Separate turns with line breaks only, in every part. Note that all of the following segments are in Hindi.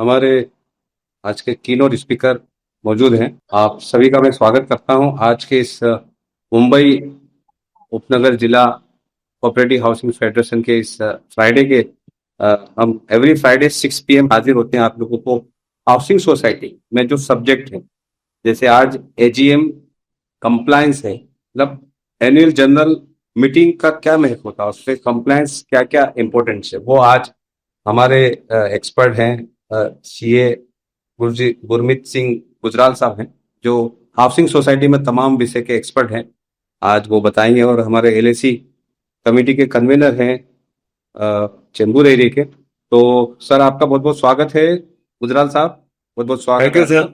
हमारे आज के कीनोट स्पीकर मौजूद हैं। आप सभी का मैं स्वागत करता हूं आज के इस मुंबई उपनगर जिला कोऑपरेटिव हाउसिंग फेडरेशन के इस फ्राइडे के हम एवरी फ्राइडे 6 PM हाजिर होते हैं आप लोगों को हाउसिंग सोसाइटी में जो सब्जेक्ट है। जैसे आज एजीएम कंप्लायंस है, मतलब एनुअल जनरल मीटिंग का क्या महत्व होता है, उससे कंप्लायंस क्या क्या इंपॉर्टेंस है, वो आज हमारे एक्सपर्ट हैं सीए गुरमीत सिंह गुजराल साहब हैं, जो हाउसिंग सोसाइटी में तमाम विषय के एक्सपर्ट हैं। आज वो बताएंगे। और हमारे एलएसी कमेटी के कन्वीनर हैं चेंबूर एरिया के। तो सर, आपका बहुत बहुत स्वागत है गुजराल साहब, बहुत बहुत स्वागत
थैंक यू
है।
सर।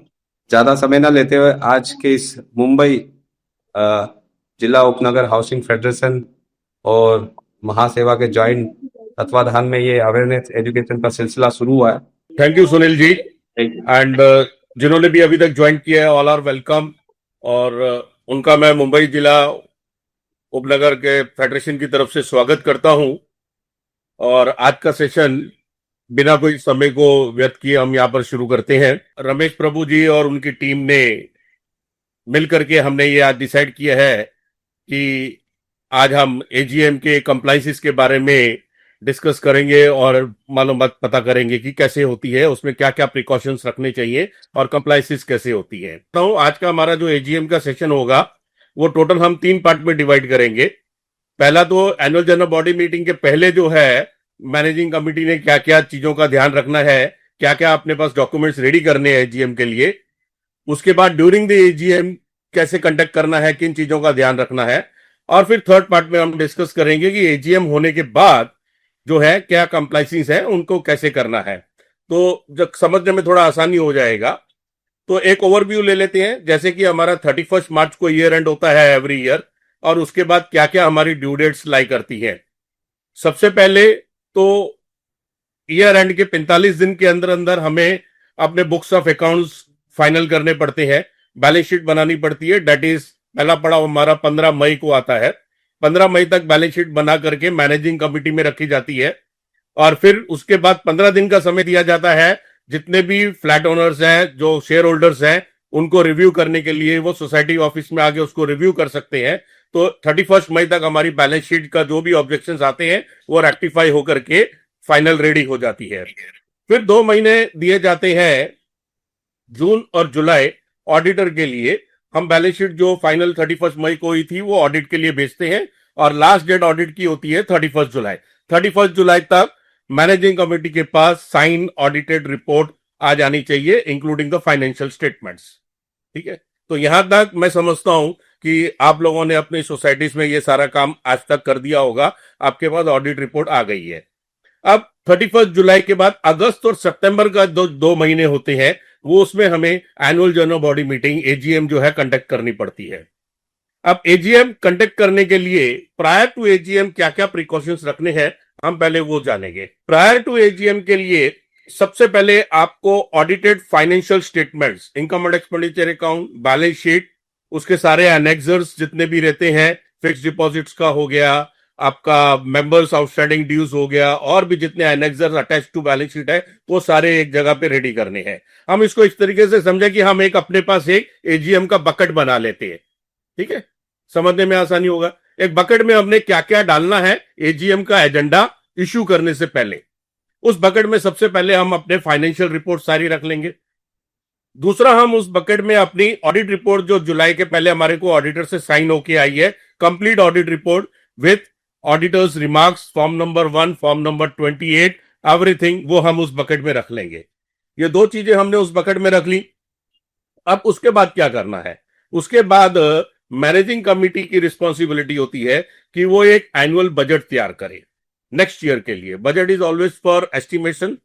ज्यादा समय ना लेते हुए आज के इस मुंबई अ, जिला उपनगर हाउसिंग फेडरेशन और महासेवा के जॉइंट तत्वाधान में ये अवेयरनेस एजुकेशन का सिलसिला शुरू हुआ है।
Thank you Sunil ji.
Thank you.
And जिन्होंने भी अभी तक ज्वाइन किया है, ऑल आर वेलकम। और उनका मैं मुंबई जिला उपनगर के फेडरेशन की तरफ से स्वागत करता हूं। और आज का सेशन बिना कोई समय को व्यर्थ किए हम यहाँ पर शुरू करते हैं। रमेश प्रभु जी और उनकी टीम ने मिलकर के हमने ये आज डिसाइड किया है कि आज हम एजीएम के कंप्लाइंसेस के बारे में डिस्कस करेंगे और मालूमात पता करेंगे कि कैसे होती है, उसमें क्या क्या प्रिकॉशंस रखने चाहिए और कंप्लाइंसेस कैसे होती है। तो आज का हमारा जो एजीएम का सेशन होगा वो टोटल हम 3 पार्ट में डिवाइड करेंगे। पहला तो एनुअल जनरल बॉडी मीटिंग के पहले जो है मैनेजिंग कमेटी ने क्या क्या चीजों का ध्यान रखना है, क्या क्या अपने पास डॉक्यूमेंट्स रेडी करने हैं एजीएम के लिए। उसके बाद ड्यूरिंग द एजीएम कैसे कंडक्ट करना है, किन चीजों का ध्यान रखना है। और फिर थर्ड पार्ट में हम डिस्कस करेंगे कि एजीएम होने के बाद जो है क्या कंप्लाइंसेस है उनको कैसे करना है। तो जब समझने में थोड़ा आसानी हो जाएगा तो एक ओवरव्यू ले लेते हैं। जैसे कि हमारा 31 मार्च को ईयर एंड होता है एवरी ईयर, और उसके बाद क्या क्या हमारी ड्यू डेट्स लाई करती है। सबसे पहले तो ईयर एंड के 45 दिन के अंदर अंदर हमें अपने बुक्स ऑफ अकाउंट्स फाइनल करने पड़ते हैं, बैलेंस शीट बनानी पड़ती है। डेट इज पहला पड़ाव हमारा 15 मई को आता है। 15 मई तक बैलेंस शीट बना करके मैनेजिंग कमेटी में रखी जाती है। और फिर उसके बाद 15 दिन का समय दिया जाता है जितने भी फ्लैट ओनर्स हैं, जो शेयर होल्डर्स हैं, उनको रिव्यू करने के लिए वो सोसाइटी ऑफिस में आके उसको रिव्यू कर सकते हैं। तो 31 मई तक हमारी बैलेंस शीट का जो भी ऑब्जेक्शंस आते हैं वो रेक्टिफाई होकर के फाइनल रेडी हो जाती है। फिर 2 महीने दिए जाते हैं जून और जुलाई ऑडिटर के लिए। हम बैलेंस शीट जो फाइनल 31 मई को हुई थी वो ऑडिट के लिए भेजते हैं, और लास्ट डेट ऑडिट की होती है 31 जुलाई। 31 जुलाई तक मैनेजिंग कमेटी के पास साइन ऑडिटेड रिपोर्ट आ जानी चाहिए, इंक्लूडिंग द फाइनेंशियल स्टेटमेंट्स। ठीक है, तो यहां तक मैं समझता हूं कि आप लोगों ने अपनी सोसाइटीज में ये सारा काम आज तक कर दिया होगा, आपके पास ऑडिट रिपोर्ट आ गई है। अब 31 जुलाई के बाद अगस्त और सितंबर का दो महीने होते हैं, वो उसमें हमें annual general body meeting AGM जो है कंडक्ट करनी पड़ती है। अब एजीएम कंडक्ट करने के लिए प्रायर टू एजीएम क्या क्या प्रिकॉशंस रखने हैं हम पहले वो जानेंगे। प्रायर टू एजीएम के लिए सबसे पहले आपको audited financial statements, income and expenditure account, balance sheet, उसके सारे एनेक्सर्स जितने भी रहते हैं, फिक्स डिपॉजिट्स का हो गया, आपका मेंबर्स आउटस्टैंडिंग ड्यूज हो गया, और भी जितने annexures attach to balance sheet है वो सारे एक जगह पे रेडी करने हैं। हम इसको इस तरीके से समझे कि हम एक अपने पास एक एजीएम का बकेट बना लेते हैं। ठीक है, समझने में आसानी होगा। एक बकेट में हमने क्या क्या डालना है एजीएम का एजेंडा इश्यू करने से पहले। उस बकेट में सबसे पहले हम अपने फाइनेंशियल रिपोर्ट सारी रख लेंगे। दूसरा, हम उस बकेट में अपनी ऑडिट रिपोर्ट जो जुलाई के पहले हमारे को ऑडिटर से साइन होके आई है, complete audit report with auditors remarks, form number 1, form number 28, everything, वो हम उस बकेट में रख लेंगे। ये दो चीजें हमने उस बकेट में रख ली। अब उसके बाद क्या करना है? उसके बाद मैनेजिंग कमिटी की रिस्पॉन्सिबिलिटी होती है कि वो एक एनुअल बजट तैयार करे नेक्स्ट ईयर के लिए। Budget is always for estimation,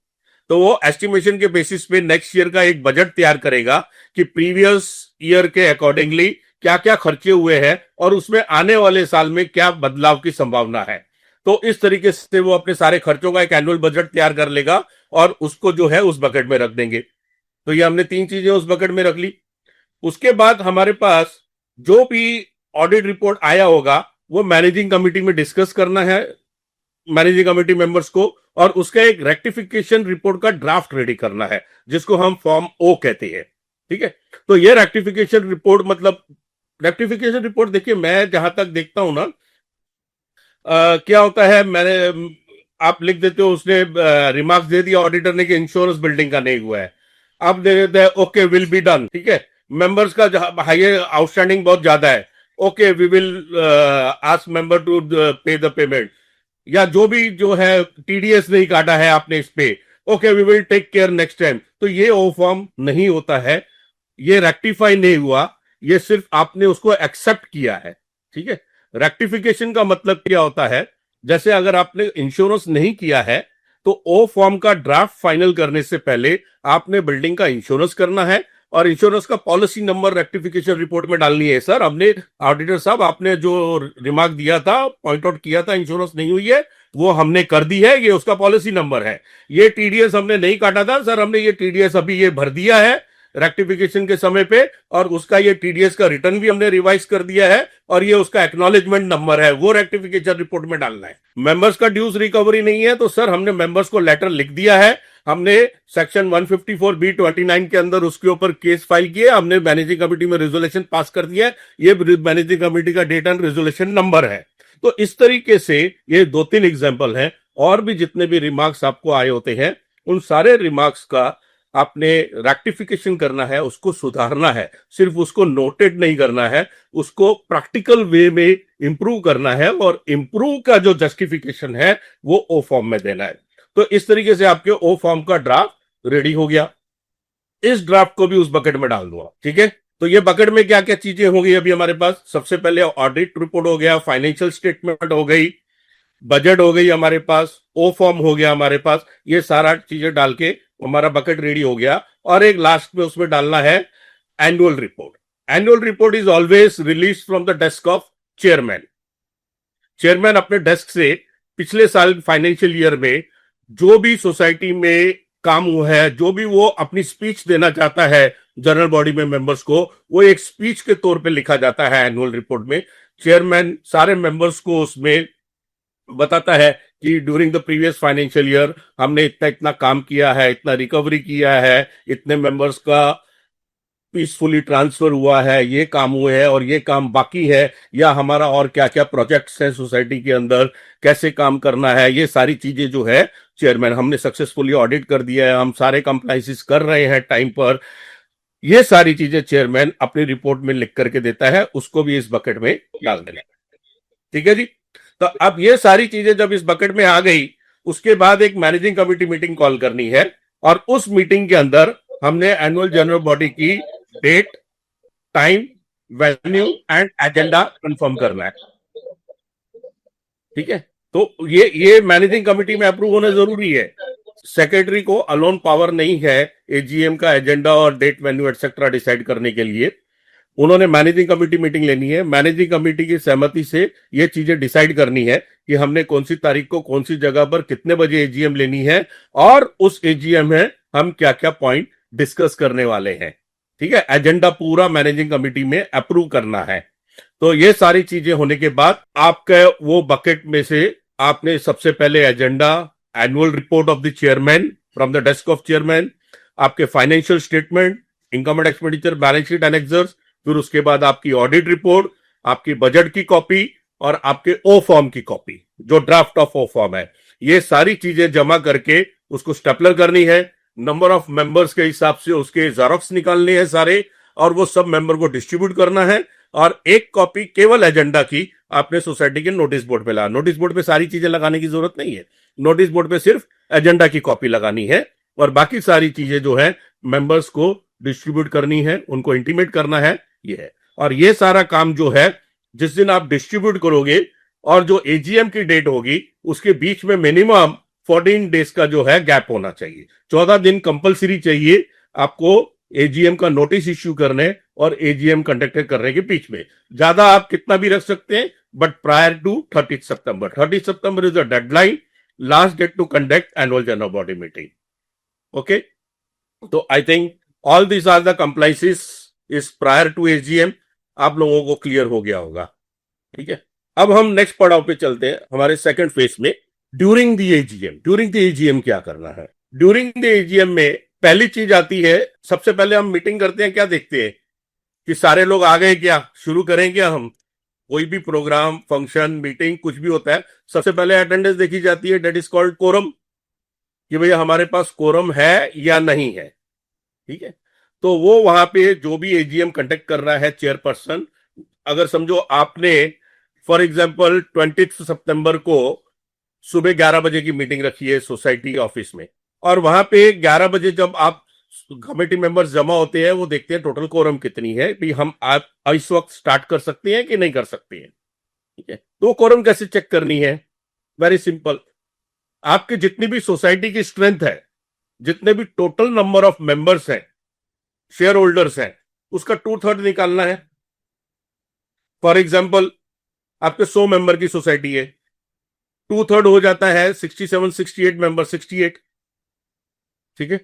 तो वो एस्टिमेशन के बेसिस पे नेक्स्ट ईयर का एक बजट तैयार करेगा कि प्रीवियस ईयर के अकॉर्डिंगली क्या क्या खर्चे हुए हैं और उसमें आने वाले साल में क्या बदलाव की संभावना है। तो इस तरीके से वो अपने सारे खर्चों का एक एनुअल बजट तैयार कर लेगा और उसको जो है उस बकेट में रख देंगे। तो ये हमने 3 चीजें उस बकेट में रख ली। उसके बाद हमारे पास जो भी ऑडिट रिपोर्ट आया होगा वो मैनेजिंग कमिटी में डिस्कस करना है, मैनेजिंग कमेटी मेंबर्स को, और उसका एक रेक्टिफिकेशन रिपोर्ट का ड्राफ्ट रेडी करना है, जिसको हम फॉर्म ओ कहते हैं। ठीक है, तो ये रेक्टिफिकेशन रिपोर्ट, मतलब रेक्टिफिकेशन रिपोर्ट, देखिए मैं जहां तक देखता हूं ना, क्या होता है, मैंने आप लिख देते हो, उसने रिमार्क्स दे दिया ऑडिटर ने कि इंश्योरेंस बिल्डिंग का नहीं हुआ है, आप दे देते हैं ओके विल बी डन। ठीक है, मेंबर्स का हाई आउटस्टैंडिंग बहुत ज्यादा है, okay we will ask member to pay the payment, या जो भी जो है टीडीएस नहीं काटा है आपने इस पे, okay we will take care next time. तो ये ओ फॉर्म नहीं होता है, ये रेक्टिफाई नहीं हुआ, ये सिर्फ आपने उसको एक्सेप्ट किया है। ठीक है, रेक्टिफिकेशन का मतलब क्या होता है, जैसे अगर आपने इंश्योरेंस नहीं किया है तो ओ फॉर्म का ड्राफ्ट फाइनल करने से पहले आपने बिल्डिंग का इंश्योरेंस करना है, और इंश्योरेंस का पॉलिसी नंबर रेक्टिफिकेशन रिपोर्ट में डालनी है। सर हमने, ऑडिटर साहब आपने जो रिमार्क दिया था, पॉइंट आउट किया था इंश्योरेंस नहीं हुई है, वो हमने कर दी है, ये उसका पॉलिसी नंबर है। ये टीडीएस हमने नहीं काटा था सर, हमने ये टीडीएस अभी ये भर दिया है रेक्टिफिकेशन के समय पे, और उसका ये टीडीएस का रिटर्न भी हमने रिवाइज कर दिया है, और ये उसका एक्नॉलेजमेंट नंबर है, वो रेक्टिफिकेशन रिपोर्ट में डालना है। मेंबर्स का ड्यूज रिकवरी नहीं है तो सर हमने मेंबर्स को लेटर लिख दिया है, हमने सेक्शन 154B29 के अंदर उसके ऊपर केस फाइल किया, हमने मैनेजिंग कमेटी में रेजोल्यूशन पास कर दिया है, ये मैनेजिंग कमेटी का डेट एंड रेजोल्यूशन नंबर है। तो इस तरीके से ये 2-3 एग्जाम्पल हैं, और भी जितने भी रिमार्क्स आपको आए होते हैं, उन सारे रिमार्क्स का आपने रेक्टिफिकेशन करना है, उसको सुधारना है, सिर्फ उसको नोटेड नहीं करना है, उसको प्रैक्टिकल वे में इंप्रूव करना है, और इंप्रूव का जो जस्टिफिकेशन है वो ओ फॉर्म में देना है। तो इस तरीके से आपके ओ फॉर्म का ड्राफ्ट रेडी हो गया, इस ड्राफ्ट को भी उस बकेट में डाल दूंगा। ठीक है, तो ये बकेट में क्या क्या चीजें होंगी अभी हमारे पास, सबसे पहले ऑडिट रिपोर्ट हो गया, फाइनेंशियल स्टेटमेंट हो गई, बजट हो गई हमारे पास, ओ फॉर्म हो गया हमारे पास, ये सारा चीजें डाल के हमारा बकेट रेडी हो गया। और एक लास्ट में उसमें डालना है annual report. Annual report is always release from the desk of chairman. Chairman अपने डेस्क से पिछले साल फाइनेंशियल ईयर में जो भी सोसाइटी में काम हुआ है, जो भी वो अपनी स्पीच देना चाहता है जनरल बॉडी में मेंबर्स को, वो एक स्पीच के तौर पे लिखा जाता है एनुअल रिपोर्ट में। चेयरमैन सारे मेंबर्स को उसमें बताता है कि during the previous financial year हमने इतना इतना काम किया है, इतना रिकवरी किया है, इतने मेंबर्स का पीसफुली ट्रांसफर हुआ है, ये काम हुए हैं और ये काम बाकी है, या हमारा और क्या क्या प्रोजेक्ट्स हैं सोसाइटी के अंदर, कैसे काम करना है, ये सारी चीजें जो है चेयरमैन, हमने सक्सेसफुली ऑडिट कर दिया है, हम सारे कंप्लाइंसेस कर रहे हैं टाइम पर, ये सारी चीजें चेयरमैन अपनी रिपोर्ट में लिख करके देता है, उसको भी इस बकेट में डाल देना। ठीक है जी, तो अब ये सारी चीजें जब इस बकेट में आ गई, उसके बाद एक मैनेजिंग कमेटी मीटिंग कॉल करनी है, और उस मीटिंग के अंदर हमने एनुअल जनरल बॉडी की date, time, venue and agenda confirm करना है। ठीक है, तो ये मैनेजिंग कमेटी में अप्रूव होना जरूरी है। सेक्रेटरी को अलोन पावर नहीं है एजीएम का एजेंडा और डेट, वेन्यू एटसेट्रा डिसाइड करने के लिए। उन्होंने मैनेजिंग कमेटी मीटिंग लेनी है, मैनेजिंग कमेटी की सहमति से ये चीजें डिसाइड करनी है कि हमने कौन सी तारीख को कौन सी जगह पर कितने बजे एजीएम लेनी है, और उस एजीएम में हम क्या क्या पॉइंट डिस्कस करने वाले हैं। ठीक है, एजेंडा पूरा मैनेजिंग कमेटी में अप्रूव करना है। तो ये सारी चीजें होने के बाद आपके वो बकेट में से आपने सबसे पहले agenda, annual report of the chairman from the desk of chairman, आपके financial statement, income and expenditure balance sheet annexures, फिर उसके बाद आपकी ऑडिट रिपोर्ट, आपकी बजट की कॉपी, और आपके ओ फॉर्म की कॉपी, जो ड्राफ्ट ऑफ ओ फॉर्म है, ये सारी चीजें जमा करके उसको स्टेपलर करनी है, नंबर ऑफ मेंबर्स के हिसाब से उसके जेरॉक्स निकालने हैं सारे, और वो सब मेंबर को डिस्ट्रीब्यूट करना है, और एक कॉपी केवल एजेंडा की आपने सोसाइटी के नोटिस बोर्ड पे ला। नोटिस बोर्ड पे सारी चीजें लगाने की जरूरत नहीं है, नोटिस बोर्ड पे सिर्फ एजेंडा की कॉपी लगानी है, और बाकी सारी चीजें जो है मेंबर्स को डिस्ट्रीब्यूट करनी है, उनको इंटीमेट करना है, ये है। और ये सारा काम जो है जिस दिन आप डिस्ट्रीब्यूट करोगे और जो एजीएम की डेट होगी, उसके बीच में मिनिमम 14 डेज का जो है गैप होना चाहिए। 14 दिन कंपलसरी चाहिए आपको एजीएम का नोटिस इश्यू करने और एजीएम कंडक्ट करने के बीच में। ज्यादा आप कितना भी रख सकते हैं, but prior to 30 September. 30 September is the deadline, last date to conduct annual general body meeting. Okay, तो I think all this are the compliances is prior to AGM. आप लोगों को क्लियर हो गया होगा। ठीक है, अब हम नेक्स्ट पड़ाव पे चलते हैं, हमारे सेकंड फेज में। ड्यूरिंग द एजीएम क्या करना है? ड्यूरिंग द एजीएम में पहली चीज आती है, सबसे पहले हम मीटिंग करते हैं, क्या देखते हैं कि सारे लोग आ गए, क्या शुरू करें क्या हम कोई भी प्रोग्राम, फंक्शन, मीटिंग कुछ भी होता है, सबसे पहले अटेंडेंस देखी जाती है, डेट इज कॉल्ड कोरम, कि भैया हमारे पास कोरम है या नहीं है। ठीक है, तो वो वहां पे जो भी एजीएम कंडक्ट कर रहा है चेयरपर्सन, अगर समझो आपने फॉर एग्जांपल 20 सितंबर को सुबह 11 बजे की मीटिंग रखी है सोसाइटी ऑफिस में, और वहां पे 11 बजे जब आप कमेटी मेंबर्स जमा होते हैं, वो देखते हैं टोटल कोरम कितनी है, भी हम आप इस वक्त स्टार्ट कर सकते हैं कि नहीं कर सकते हैं। ठीक है, तो कोरम कैसे चेक करनी है? वेरी सिंपल, आपके जितनी भी सोसाइटी की स्ट्रेंथ है, जितने भी टोटल नंबर ऑफ मेंबर्स हैं, शेयर होल्डर्स हैं, उसका 2/3 निकालना है। फॉर एग्जाम्पल आपके 100 मेंबर की सोसाइटी है, 2/3 हो जाता है 67, 68 मेंबर, 68। ठीक है,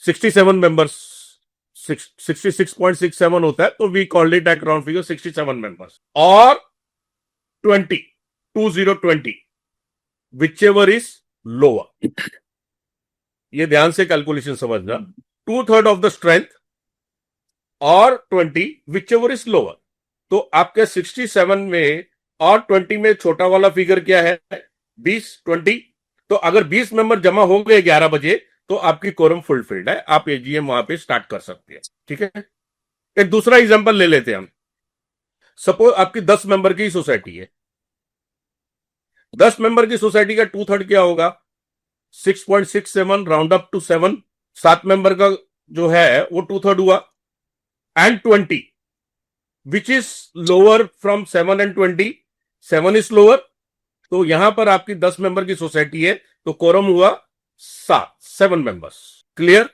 67 मेंबर्स, 66.67 होता है, तो we called it at round figure 67 members, और 20, 2020, विच एवर इज लोअर। ये ध्यान से कैलकुलेशन समझना, 2/3 ऑफ द स्ट्रेंथ और 20 विच एवर इज लोअर। तो आपके 67 में और 20 में छोटा वाला फिगर क्या है? 20, 20। तो अगर 20 मेंबर जमा हो गए 11 बजे, तो आपकी कोरम फुलफिल्ड है, आप एजीएम वहां पे स्टार्ट कर सकते हैं। ठीक है, एक दूसरा एग्जांपल ले लेते हैं हम। सपोज आपकी 10 मेंबर की सोसाइटी है, 10 मेंबर की सोसाइटी का 2/3 क्या होगा? 6.67 राउंड अप टू 7। 7 मेंबर का जो है वो 2/3 हुआ, and 20 which is lower from 7 and 20, 7 is lower. तो यहां पर आपकी 10 मेंबर की सोसाइटी है, तो कोरम हुआ 7 मेंबर्स। क्लियर?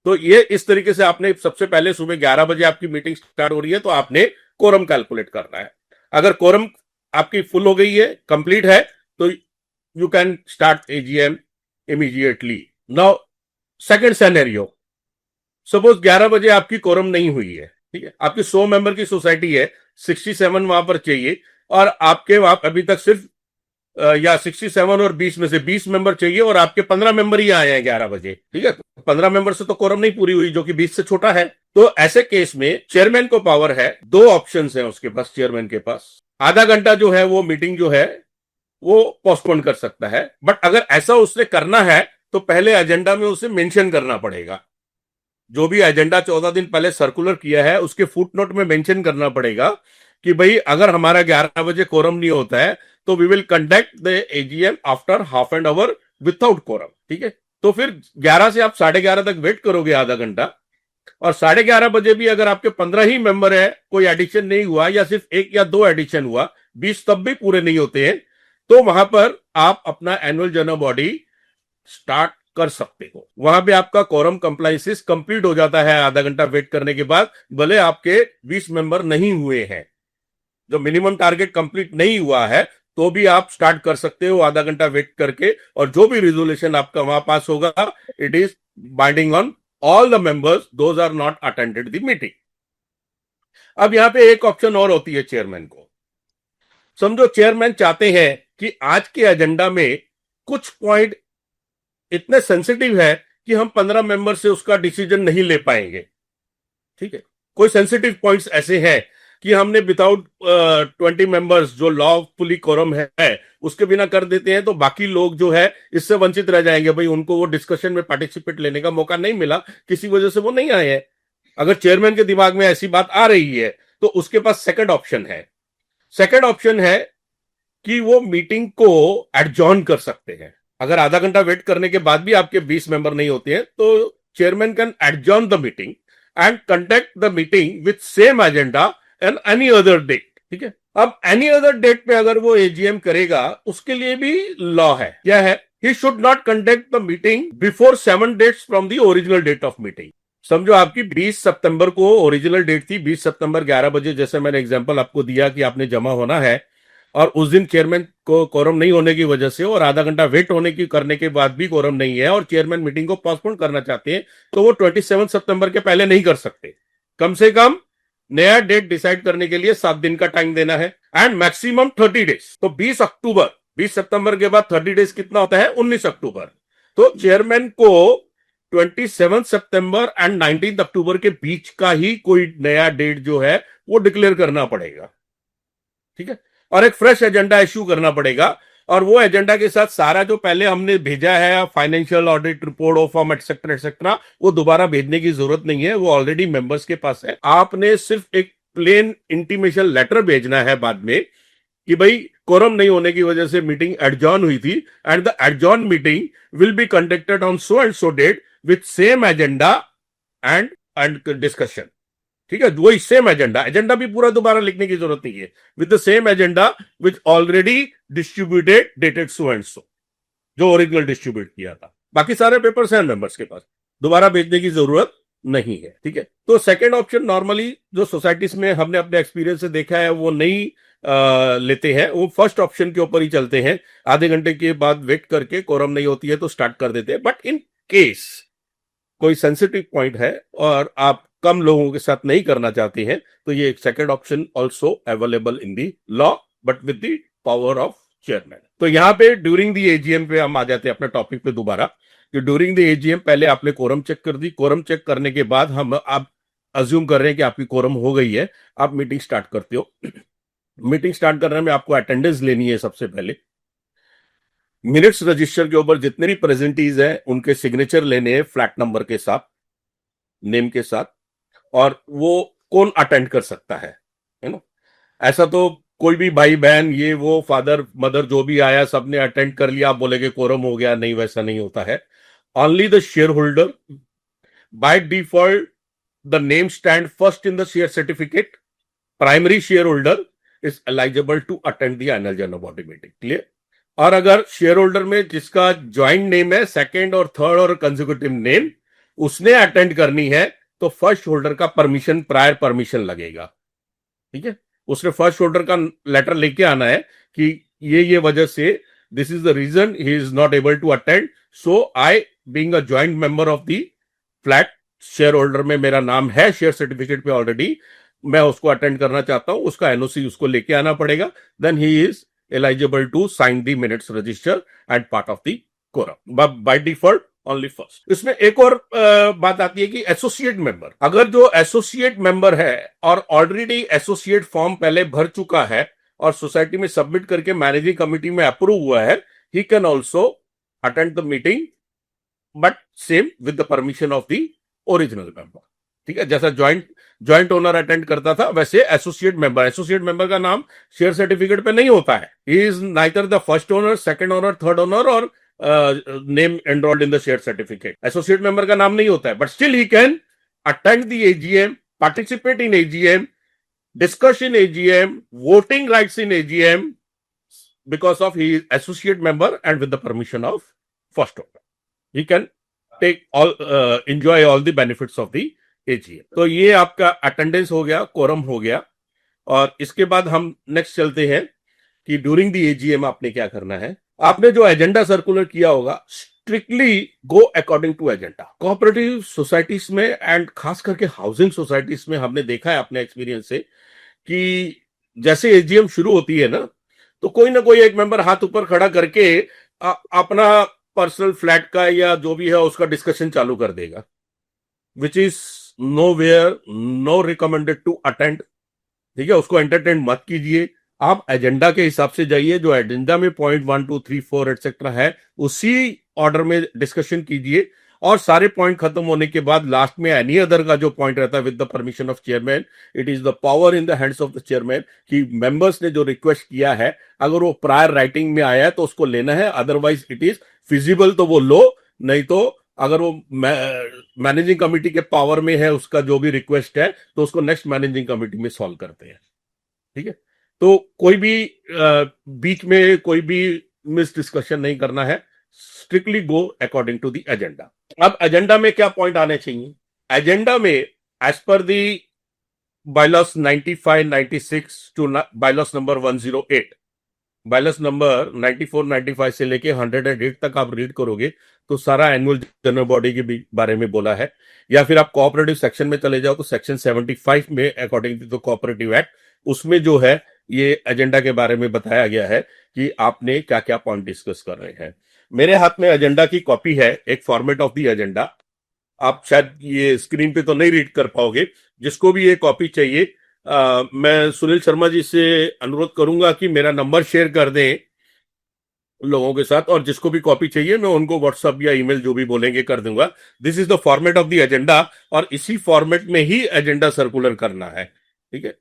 तो ये इस तरीके से आपने सबसे पहले सुबह 11 बजे आपकी मीटिंग स्टार्ट हो रही है, तो आपने कोरम कैलकुलेट करना है। अगर कोरम आपकी फुल हो गई है, कंप्लीट है, तो you can start AGM immediately. Now second scenario, suppose 11 बजे आपकी कोरम नहीं हुई है। ठीक है, आपकी 100 मेंबर की सोसाइटी है, 67 वहां पर चाहिए, और आपके वहां अभी तक सिर्फ या 67 और 20 में से 20 मेंबर चाहिए, और आपके 15 मेंबर ही आए हैं 11 बजे। ठीक है, 15 मेंबर से तो कोरम नहीं पूरी हुई, जो कि 20 से छोटा है। तो ऐसे केस में चेयरमैन को पावर है, दो ऑप्शंस हैं उसके पास, चेयरमैन के पास। आधा घंटा जो है वो मीटिंग जो है वो पोस्टपोन कर सकता है, बट अगर ऐसा उसने करना है तो पहले एजेंडा में उसे मेंशन करना पड़ेगा। जो भी एजेंडा 14 दिन पहले सर्कुलर किया है, उसके फुटनोट में मेंशन करना पड़ेगा कि भाई अगर हमारा 11 बजे कोरम नहीं होता है, तो we will conduct the AGM after half an hour without quorum. ठीक है, तो फिर 11 से आप 11:30 तक वेट करोगे, आधा घंटा, और 11:30 बजे भी अगर आपके 15 ही मेंबर है, कोई एडिशन नहीं हुआ, या सिर्फ 1 या 2 एडिशन हुआ, 20 तब भी पूरे नहीं होते हैं, तो वहां पर आप अपना एनुअल जनरल बॉडी स्टार्ट कर सकते हो। वहां पे आपका कोरम कंप्लाइंसेस कंप्लीट हो जाता है आधा घंटा वेट करने के बाद, भले आपके 20 मेंबर नहीं हुए हैं। जो मिनिमम टारगेट कंप्लीट नहीं हुआ है, तो भी आप स्टार्ट कर सकते हो आधा घंटा वेट करके, और जो भी रिजोल्यूशन आपका वहां पास होगा, it is binding on all the members those are not attended the meeting. अब यहां पे एक ऑप्शन और होती है चेयरमैन को। समझो चेयरमैन चाहते हैं कि आज के एजेंडा में कुछ पॉइंट इतने सेंसिटिव है कि हम 15 मेंबर से उसका डिसीजन नहीं ले पाएंगे। ठीक है, कोई सेंसिटिव पॉइंट्स ऐसे हैं कि हमने विदाउट 20 मेंबर्स जो लॉफुली कोरम है उसके बिना कर देते हैं, तो बाकी लोग जो है इससे वंचित रह जाएंगे। भाई उनको वो डिस्कशन में पार्टिसिपेट लेने का मौका नहीं मिला, किसी वजह से वो नहीं आए हैं। अगर चेयरमैन के दिमाग में ऐसी बात आ रही है, तो उसके पास सेकंड ऑप्शन है। सेकंड ऑप्शन है कि वो मीटिंग को एडजॉर्न कर सकते हैं। अगर आधा घंटा वेट करने के बाद भी आपके 20 मेंबर नहीं होते हैं, तो chairman can adjourn the meeting and conduct the meeting with same agenda and any other date. ठीक है, अब एनी अदर डेट पे अगर वो एजीएम करेगा, उसके लिए भी लॉ है। क्या है? He should not conduct the meeting before 7 dates from the original date of meeting. समझो आपकी 20 सितंबर को ओरिजिनल डेट थी, 20 सितंबर 11 बजे, जैसे मैंने एग्जांपल आपको दिया कि आपने जमा होना है, और उस दिन चेयरमैन को कोरम नहीं होने की वजह से और आधा घंटा वेट होने की करने के बाद भी कोरम नहीं है, और चेयरमैन मीटिंग को पोस्टपोन करना चाहते हैं, तो वो 27 सितंबर के पहले नहीं कर सकते। कम से कम नया डेट डिसाइड करने के लिए 7 दिन का टाइम देना है, एंड मैक्सिमम 30 डेज। तो 20 अक्टूबर 20 सितंबर के बाद 30 डेज कितना होता है? 19 अक्टूबर। तो चेयरमैन को 27 सितंबर एंड 19 अक्टूबर के बीच का ही कोई नया डेट जो है वो डिक्लेयर करना पड़ेगा, ठीक है, और एक फ्रेश एजेंडा इश्यू करना पड़ेगा। और वो एजेंडा के साथ सारा जो पहले हमने भेजा है, financial audit report of form etcetera etcetera, वो दोबारा भेजने की जरूरत नहीं है, वो ऑलरेडी मेंबर्स के पास है। आपने सिर्फ एक प्लेन इंटीमेशन लेटर भेजना है बाद में कि भाई कोरम नहीं होने की वजह से मीटिंग एडजॉर्न हुई थी and the adjourn meeting will be conducted on so and so date with same agenda and discussion, ठीक है, वही सेम एजेंडा। एजेंडा भी पूरा दोबारा लिखने की जरूरत नहीं है, with the same agenda which already distributed dated so and सो, जो ओरिजिनल डिस्ट्रीब्यूट किया था। बाकी सारे पेपर्स हैं मेंबर्स के पास, दोबारा भेजने की जरूरत नहीं है, ठीक है। तो सेकंड ऑप्शन नॉर्मली जो सोसाइटीज में हमने अपने एक्सपीरियंस से देखा है वो नहीं लेते हैं, वो फर्स्ट ऑप्शन के ऊपर ही चलते हैं। आधे घंटे के बाद वेट करके कोरम नहीं होती है तो स्टार्ट कर देते हैं। बट इन केस कोई सेंसिटिव पॉइंट है और आप कम लोगों के साथ नहीं करना चाहते हैं तो ये एक second option also available in the law, but with the power of chairman. तो यहां पे ड्यूरिंग द एजीएम पे हम आ जाते हैं अपने टॉपिक पे दोबारा, कि ड्यूरिंग द एजीएम पहले आपने कोरम चेक कर दी। कोरम चेक करने के बाद हम आप अज्यूम कर रहे हैं कि आपकी कोरम हो गई है, आप मीटिंग स्टार्ट करते हो। मीटिंग स्टार्ट करने में आपको अटेंडेंस लेनी है सबसे पहले। मिनट्स रजिस्टर के ऊपर जितने भी प्रेजेंटीज हैं उनके सिग्नेचर लेने हैं फ्लैट नंबर के साथ, नेम के साथ, और वो कौन अटेंड कर सकता है ना। ऐसा तो कोई भी भाई बहन ये वो फादर मदर जो भी आया सबने अटेंड कर लिया, आप बोलेगे कोरम हो गया, नहीं, वैसा नहीं होता है। Only the shareholder, by default the name stand first in the share certificate, primary shareholder is eligible to attend the annual general body meeting, clear. और अगर शेयर होल्डर में जिसका ज्वाइंट नेम है, सेकेंड और थर्ड और कंसेक्यूटिव नेम, उसने अटेंड करनी है तो फर्स्ट होल्डर का परमिशन, प्रायर परमिशन लगेगा, ठीक है। उसने फर्स्ट होल्डर का लेटर लेके आना है कि ये वजह से this is the reason he is not able to attend, so I being a joint member of the flat, shareholder में मेरा नाम है शेयर सर्टिफिकेट पे ऑलरेडी, मैं उसको अटेंड करना चाहता हूं, उसका एनओसी उसको लेके आना पड़ेगा, then he is eligible to sign the minutes register and part of the quorum by default only first. इसमें एक और बात आती है कि एसोसिएट मेंबर, अगर जो एसोसिएट मेंबर है और ऑलरेडी एसोसिएट फॉर्म पहले भर चुका है और सोसाइटी में सबमिट करके मैनेजिंग कमिटी में अप्रूव हुआ है, he can also attend the meeting, but same with the permission of the original member, ठीक है। जैसा ज्वाइंट ओनर अटेंड करता था वैसे एसोसिएट मेंबर का नाम शेयर सर्टिफिकेट पे नहीं होता है। He is neither the first owner, second owner, third owner और name enrolled in the share certificate. Associate member का नाम नहीं होता है, but still he can attend the AGM, participate in AGM, discuss in AGM, voting rights in AGM, because of he is associate member and with the permission of first owner he can take all enjoy all the benefits of the AGM. तो ये आपका अटेंडेंस हो गया, कोरम हो गया। और इसके बाद हम नेक्स्ट चलते हैं कि ड्यूरिंग द एजीएम आपने क्या करना है। आपने जो एजेंडा सर्कुलर किया होगा, strictly go according to agenda. Cooperative societies में एंड खास करके हाउसिंग सोसाइटीज में हमने देखा है अपने एक्सपीरियंस से कि जैसे एजीएम शुरू होती है ना, तो कोई ना कोई एक मेंबर हाथ ऊपर खड़ा करके अपना पर्सनल फ्लैट का या जो भी है उसका डिस्कशन चालू कर देगा, which is nowhere no recommended to attend, ठीक है। उसको एंटरटेन मत कीजिए, आप एजेंडा के हिसाब से जाइए, जो एजेंडा में पॉइंट 1 2 3 4 एटसेट्रा है उसी ऑर्डर में डिस्कशन कीजिए। और सारे पॉइंट खत्म होने के बाद लास्ट में एनी अदर का जो पॉइंट रहता है with the permission of chairman, it is the power in the hands of the chairman कि मेंबर्स ने जो रिक्वेस्ट किया है अगर वो प्रायर राइटिंग में आया है तो उसको लेना है, अदरवाइज इट इज फिजिबल तो वो लो, नहीं तो अगर वो मैनेजिंग कमिटी के पावर में है उसका जो भी रिक्वेस्ट है तो उसको नेक्स्ट मैनेजिंग कमिटी में सॉल्व करते हैं, ठीक है। तो कोई भी बीच में कोई भी मिस डिस्कशन नहीं करना है, strictly go according to the agenda. अब एजेंडा में क्या पॉइंट आने चाहिए? एजेंडा में एज पर the bylaws 95 96 to bylaws number 108, bylaws number 94 95 से लेके 108 तक आप रीड करोगे तो सारा एनुअल जनरल बॉडी के बारे में बोला है। या फिर आप कोऑपरेटिव सेक्शन में चले जाओ तो सेक्शन 75 में according to the cooperative act उसमें जो है ये एजेंडा के बारे में बताया गया है कि आपने क्या क्या पॉइंट डिस्कस कर रहे हैं। मेरे हाथ में एजेंडा की कॉपी है, एक फॉर्मेट ऑफ द एजेंडा। आप शायद ये स्क्रीन पे तो नहीं रीड कर पाओगे। जिसको भी ये कॉपी चाहिए, मैं सुनील शर्मा जी से अनुरोध करूंगा कि मेरा नंबर शेयर कर दें लोगों के साथ, और जिसको भी कॉपी चाहिए मैं उनको व्हाट्सअप या ईमेल जो भी बोलेंगे कर दूंगा। This is the format of the agenda, और इसी फॉर्मेट में ही एजेंडा सर्कुलर करना है। ठीक है,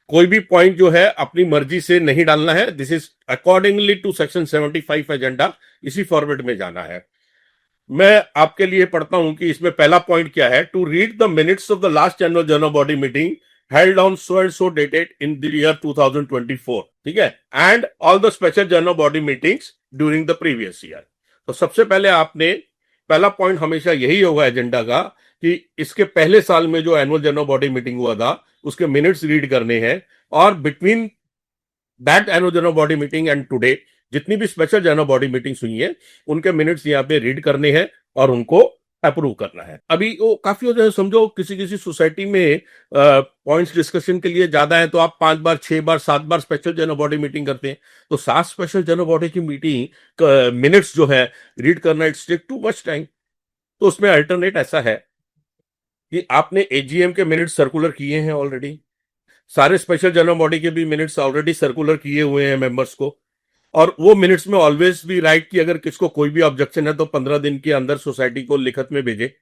कोई भी पॉइंट जो है अपनी मर्जी से नहीं डालना है। This is accordingly to section 75 agenda, इसी फॉर्मेट में जाना है। मैं आपके लिए पढ़ता हूं कि इसमें पहला पॉइंट क्या है। To read the minutes of the last annual general body meeting held on so and so dated in the year 2024, ठीक है, and all the special general body meetings during the previous year. तो सबसे पहले आपने, पहला पॉइंट हमेशा यही होगा एजेंडा का कि इसके पहले साल में जो एनुअल जनरल बॉडी मीटिंग हुआ था उसके मिनट्स रीड करने हैं, और between that annual general body meeting and today जितनी भी स्पेशल जनरल बॉडी मीटिंग्स हुई हैं उनके मिनट्स यहाँ पे रीड करने हैं और उनको अप्रूव करना है। अभी वो काफी हो जाए, समझो किसी किसी सोसाइटी में पॉइंट्स डिस्कशन के लिए ज्यादा है तो आप 5 बार 6 बार 7 बार स्पेशल जनरल बॉडी मीटिंग करते हैं, तो 7 स्पेशल जनरल बॉडी की मीटिंग मिनट्स जो है रीड करना, it's take too much time. तो उसमें अल्टरनेट ऐसा है कि आपने एजीएम के मिनट्स सर्कुलर किए हैं ऑलरेडी, सारे स्पेशल जनरल बॉडी के भी मिनट्स ऑलरेडी सर्कुलर किए हुए हैं मेंबर्स को, और वो मिनट्स में ऑलवेज भी राइट कि अगर किसको कोई भी ऑब्जेक्शन है तो 15 दिन के अंदर सोसाइटी को लिखत में भेजे।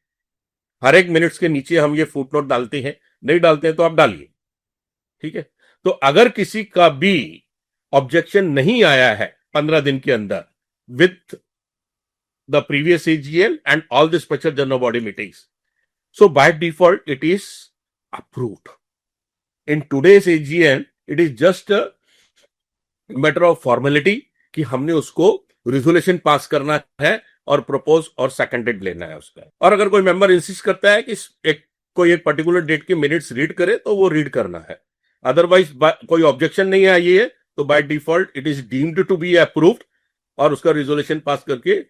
हर एक मिनट्स के नीचे हम ये फुटनोट डालते हैं, नहीं डालते हैं तो आप डालिए। ठीक है, तो अगर किसी का भी ऑब्जेक्शन नहीं आया है 15 दिन के अंदर with the previous AGM and all the special general body meetings, so bye default it is approved. In today's AGM it is just matter of formality कि हमने उसको रिजोल्यूशन पास करना है और प्रपोज और सेकेंडेड लेना है उसका। और अगर कोई मेंबर इंसिस्ट करता है कि कोई एक पर्टिकुलर डेट के मिनट्स रीड करे तो वो रीड करना है, अदरवाइज कोई ऑब्जेक्शन नहीं आई है तो by default it is deemed to be approved, और उसका रिजोल्यूशन पास करके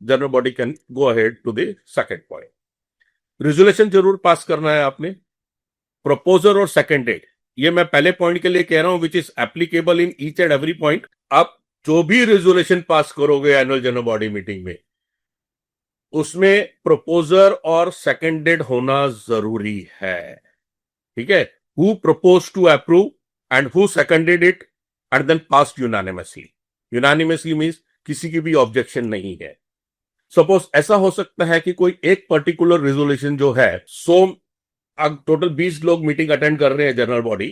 general body can go ahead to the second point. Resolution जरूर पास करना है आपने। प्रपोजर और सेकेंडेड, ये मैं पहले पॉइंट के लिए कह रहा हूं, which is applicable in each and every point. आप जो भी रेजोल्यूशन पास करोगे एनुअल जनरल बॉडी मीटिंग में, उसमें प्रपोजर और सेकेंडेड होना जरूरी है। ठीक है, who propose to approve and who seconded it and then passed unanimously. Unanimously means किसी की भी ऑब्जेक्शन नहीं है। सपोज ऐसा हो सकता है कि कोई एक पर्टिकुलर रेजोल्यूशन जो है, टोटल 20 लोग मीटिंग अटेंड कर रहे हैं जनरल बॉडी,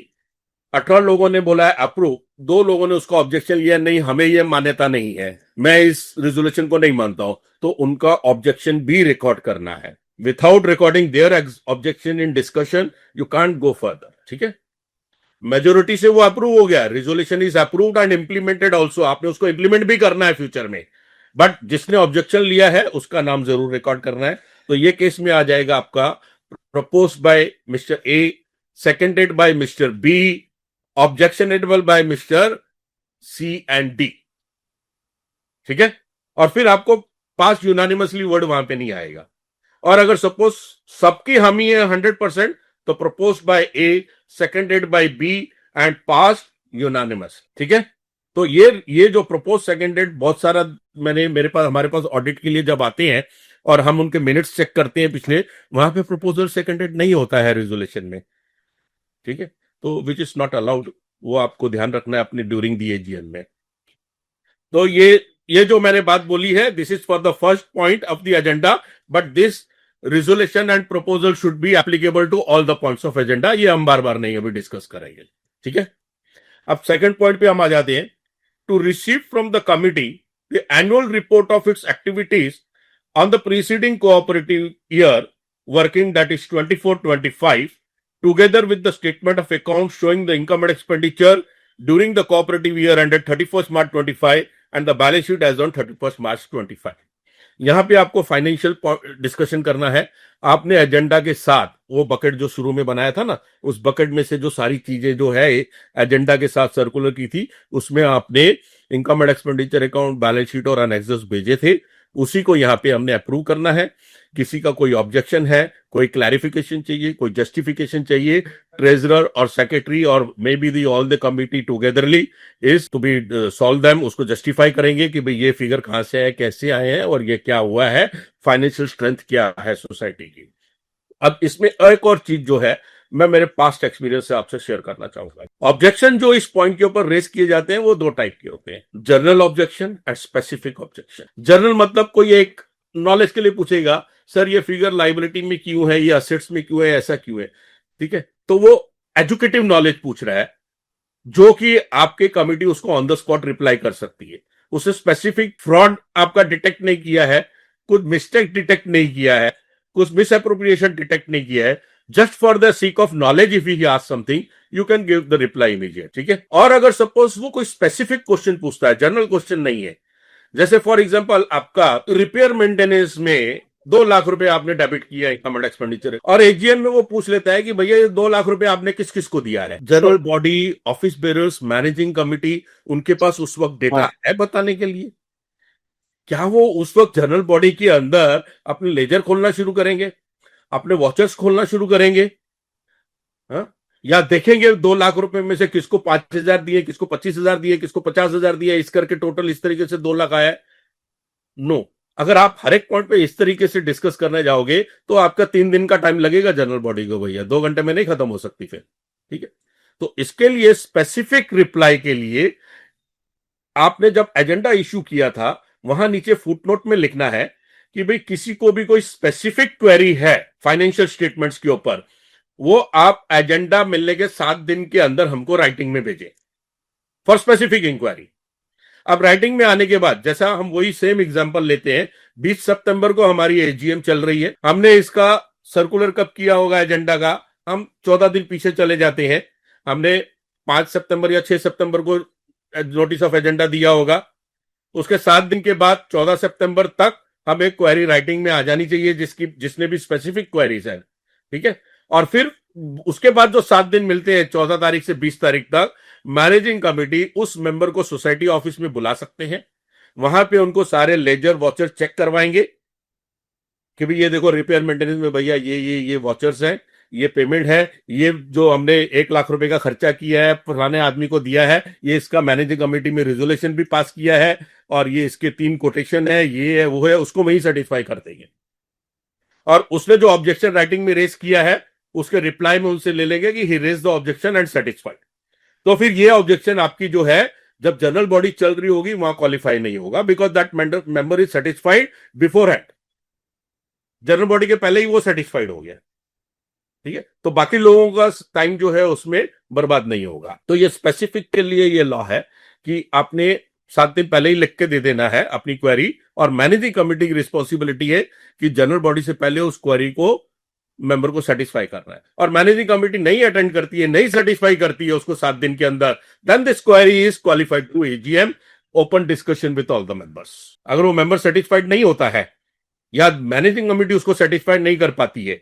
18 लोगों ने बोला है अप्रूव, 2 लोगों ने उसका ऑब्जेक्शन लिया, नहीं हमें यह मान्यता नहीं है, मैं इस रेजोल्यूशन को नहीं मानता हूं, तो उनका ऑब्जेक्शन भी रिकॉर्ड करना है। Without recording there objection in discussion you can't go further. ठीक है, मेजोरिटी से वो अप्रूव हो गया, resolution is approved and implemented also, आपने उसको इंप्लीमेंट भी करना है फ्यूचर में, बट जिसने ऑब्जेक्शन लिया है उसका नाम जरूर रिकॉर्ड करना है। तो ये केस में आ जाएगा आपका proposed by Mr. A, seconded by Mr. B, objectionable by Mr. C and D। ठीक है, और फिर आपको पास यूनानिमसली वर्ड वहां पे नहीं आएगा। और अगर सपोज सबकी हामी है 100%, तो propose by A, seconded by B and pass unanimous. ठीक है, तो ये जो प्रपोज सेकेंडेड बहुत सारा हमारे पास ऑडिट के लिए जब आते हैं और हम उनके मिनट्स चेक करते हैं पिछले, वहां पे प्रपोजल सेकेंडेड नहीं होता है रेजोल्यूशन में। ठीक है, तो विच इज नॉट अलाउड, वो आपको ध्यान रखना है अपने ड्यूरिंग दी एजीएम में। तो ये जो मैंने बात बोली है, this is for the first point of the agenda, but this resolution and proposal should be applicable to all the points of agenda. ये हम बार बार नहीं अभी डिस्कस करेंगे। ठीक है, अब सेकंड पॉइंट पे हम आ जाते हैं। To receive from the committee the annual report of its activities on the preceding cooperative year working, that is 24-25, together with the statement of accounts showing the income and expenditure during the cooperative year ended 31st March 25 and the balance sheet as on 31st March 25। यहां पे आपको फाइनेंशियल डिस्कशन करना है। आपने एजेंडा के साथ वो बकेट जो शुरू में बनाया था ना, उस बकेट में से जो सारी चीजें जो है एजेंडा के साथ सर्कुलर की थी, उसमें आपने income and expenditure account, balance sheet और अनेक्सेस भेजे थे। उसी को यहाँ पे हमने अप्रूव करना है। किसी का कोई ऑब्जेक्शन है, कोई क्लैरिफिकेशन चाहिए, कोई जस्टिफिकेशन चाहिए, ट्रेजरर और सेक्रेटरी और may be the all the committee togetherly is to be solve them, उसको जस्टिफाई करेंगे कि भाई ये फिगर कहां से आए, कैसे आए हैं और ये क्या हुआ है, फाइनेंशियल स्ट्रेंथ क्या है सोसाइटी की। अब इसमें एक और चीज जो है मैं मेरे पास्ट एक्सपीरियंस से आपसे शेयर करना चाहूंगा। ऑब्जेक्शन जो इस पॉइंट के ऊपर रेस किए जाते हैं वो दो टाइप के होते हैं, general objection and specific objection. General मतलब कोई एक नॉलेज के लिए पूछेगा, सर ये फिगर लाइबिलिटी में क्यों है, ये असेट्स में क्यों है, ऐसा क्यों है, ठीक है, तो वो एजुकेटिव नॉलेज पूछ रहा है जो कि आपके कमिटी उसको ऑन द स्पॉट रिप्लाई कर सकती है। उसे स्पेसिफिक फ्रॉड आपका डिटेक्ट नहीं किया है, कुछ मिस्टेक डिटेक्ट नहीं किया है, कुछ मिस अप्रोप्रिएशन डिटेक्ट नहीं किया है, just for the seek of knowledge if he ask something you can give the reply immediate, ठीक है। और अगर सपोज वो कोई स्पेसिफिक क्वेश्चन पूछता है, जनरल क्वेश्चन नहीं है, जैसे फॉर एग्जांपल आपका रिपेयर मेंटेनेंस में 2 लाख रुपए आपने डेबिट किया इनकम एक्सपेंडिचर, और एजीएम में वो पूछ लेता है कि भैया ये 2 लाख रुपए आपने किस किस को दिया है। General body, office bearers, managing committee, उनके पास उस वक्त डेटा है बताने के लिए। क्या वो उस वक्त जनरल बॉडी के अंदर अपने लेजर खोलना शुरू करेंगे, अपने वॉचर्स खोलना शुरू करेंगे, हाँ? या देखेंगे 2 लाख रुपए में से किसको 5,000 दिए, किसको 25,000 दिए, किसको 50,000 दिए, इस करके टोटल इस तरीके से 2 लाख आया है? नो। अगर आप हर एक पॉइंट पे इस तरीके से डिस्कस करने जाओगे तो आपका 3 दिन का टाइम लगेगा जनरल बॉडी को, भैया 2 घंटे में नहीं खत्म हो सकती फिर, ठीक है। तो इसके लिए स्पेसिफिक रिप्लाई के लिए आपने जब एजेंडा इश्यू किया था वहां नीचे फुटनोट में लिखना है कि भाई किसी को भी कोई स्पेसिफिक क्वेरी है फाइनेंशियल स्टेटमेंट्स के ऊपर, वो आप एजेंडा मिलने के 7 दिन के अंदर हमको राइटिंग में भेजें फॉर स्पेसिफिक इंक्वायरी। अब राइटिंग में आने के बाद जैसा हम वही सेम एग्जांपल लेते हैं, 20 सितंबर को हमारी एजीएम चल रही है, हमने इसका सर्कुलर कब किया होगा एजेंडा का, हम 14 दिन पीछे चले जाते हैं, हमने 5 सितंबर या 6 सितंबर को नोटिस ऑफ एजेंडा दिया होगा, उसके 7 दिन के बाद 14 सितंबर तक हमें क्वेरी राइटिंग में आ जानी चाहिए जिसने भी स्पेसिफिक क्वेरीज है, ठीक है। और फिर उसके बाद जो 7 दिन मिलते हैं 14 तारीख से 20 तारीख तक, मैनेजिंग कमेटी उस मेंबर को सोसाइटी ऑफिस में बुला सकते हैं, वहां पे उनको सारे लेजर वॉचर चेक करवाएंगे कि भाई ये देखो रिपेयर मेंटेनेंस में भैया ये वॉचर्स हैं, ये पेमेंट है, ये जो हमने 1 लाख रुपए का खर्चा किया है फलाने आदमी को दिया है, ये इसका मैनेजिंग कमेटी में रिजोल्यूशन भी पास किया है, और ये इसके 3 कोटेशन है, ये है वो है, उसको वही सर्टिफाई कर देंगे। और उसने जो ऑब्जेक्शन राइटिंग में रेज किया है उसके रिप्लाई में उनसे ले लेंगे कि he raise the objection and satisfied. तो फिर ये ऑब्जेक्शन आपकी जो है जब जनरल बॉडी चल रही होगी वहां क्वालिफाई नहीं होगा, because that member is satisfied before hand, general body के पहले ही वो सेटिस्फाइड हो गया, ठीक है। तो बाकी लोगों का टाइम जो है उसमें बर्बाद नहीं होगा। तो ये स्पेसिफिक के लिए ये लॉ है कि आपने 7 दिन पहले ही लिख के दे देना है अपनी क्वेरी, और मैनेजिंग कमेटी की रिस्पॉन्सिबिलिटी है कि जनरल बॉडी से पहले उस क्वेरी को मेंबर को सेटिस्फाई करना है। और मैनेजिंग कमेटी नहीं अटेंड करती है, नहीं सेटिस्फाई करती है उसको 7 दिन के अंदर, then this query is qualified to AGM open discussion with all the members. अगर वो मेंबर सेटिस्फाइड नहीं होता है या मैनेजिंग कमेटी उसको सेटिस्फाइड नहीं कर पाती है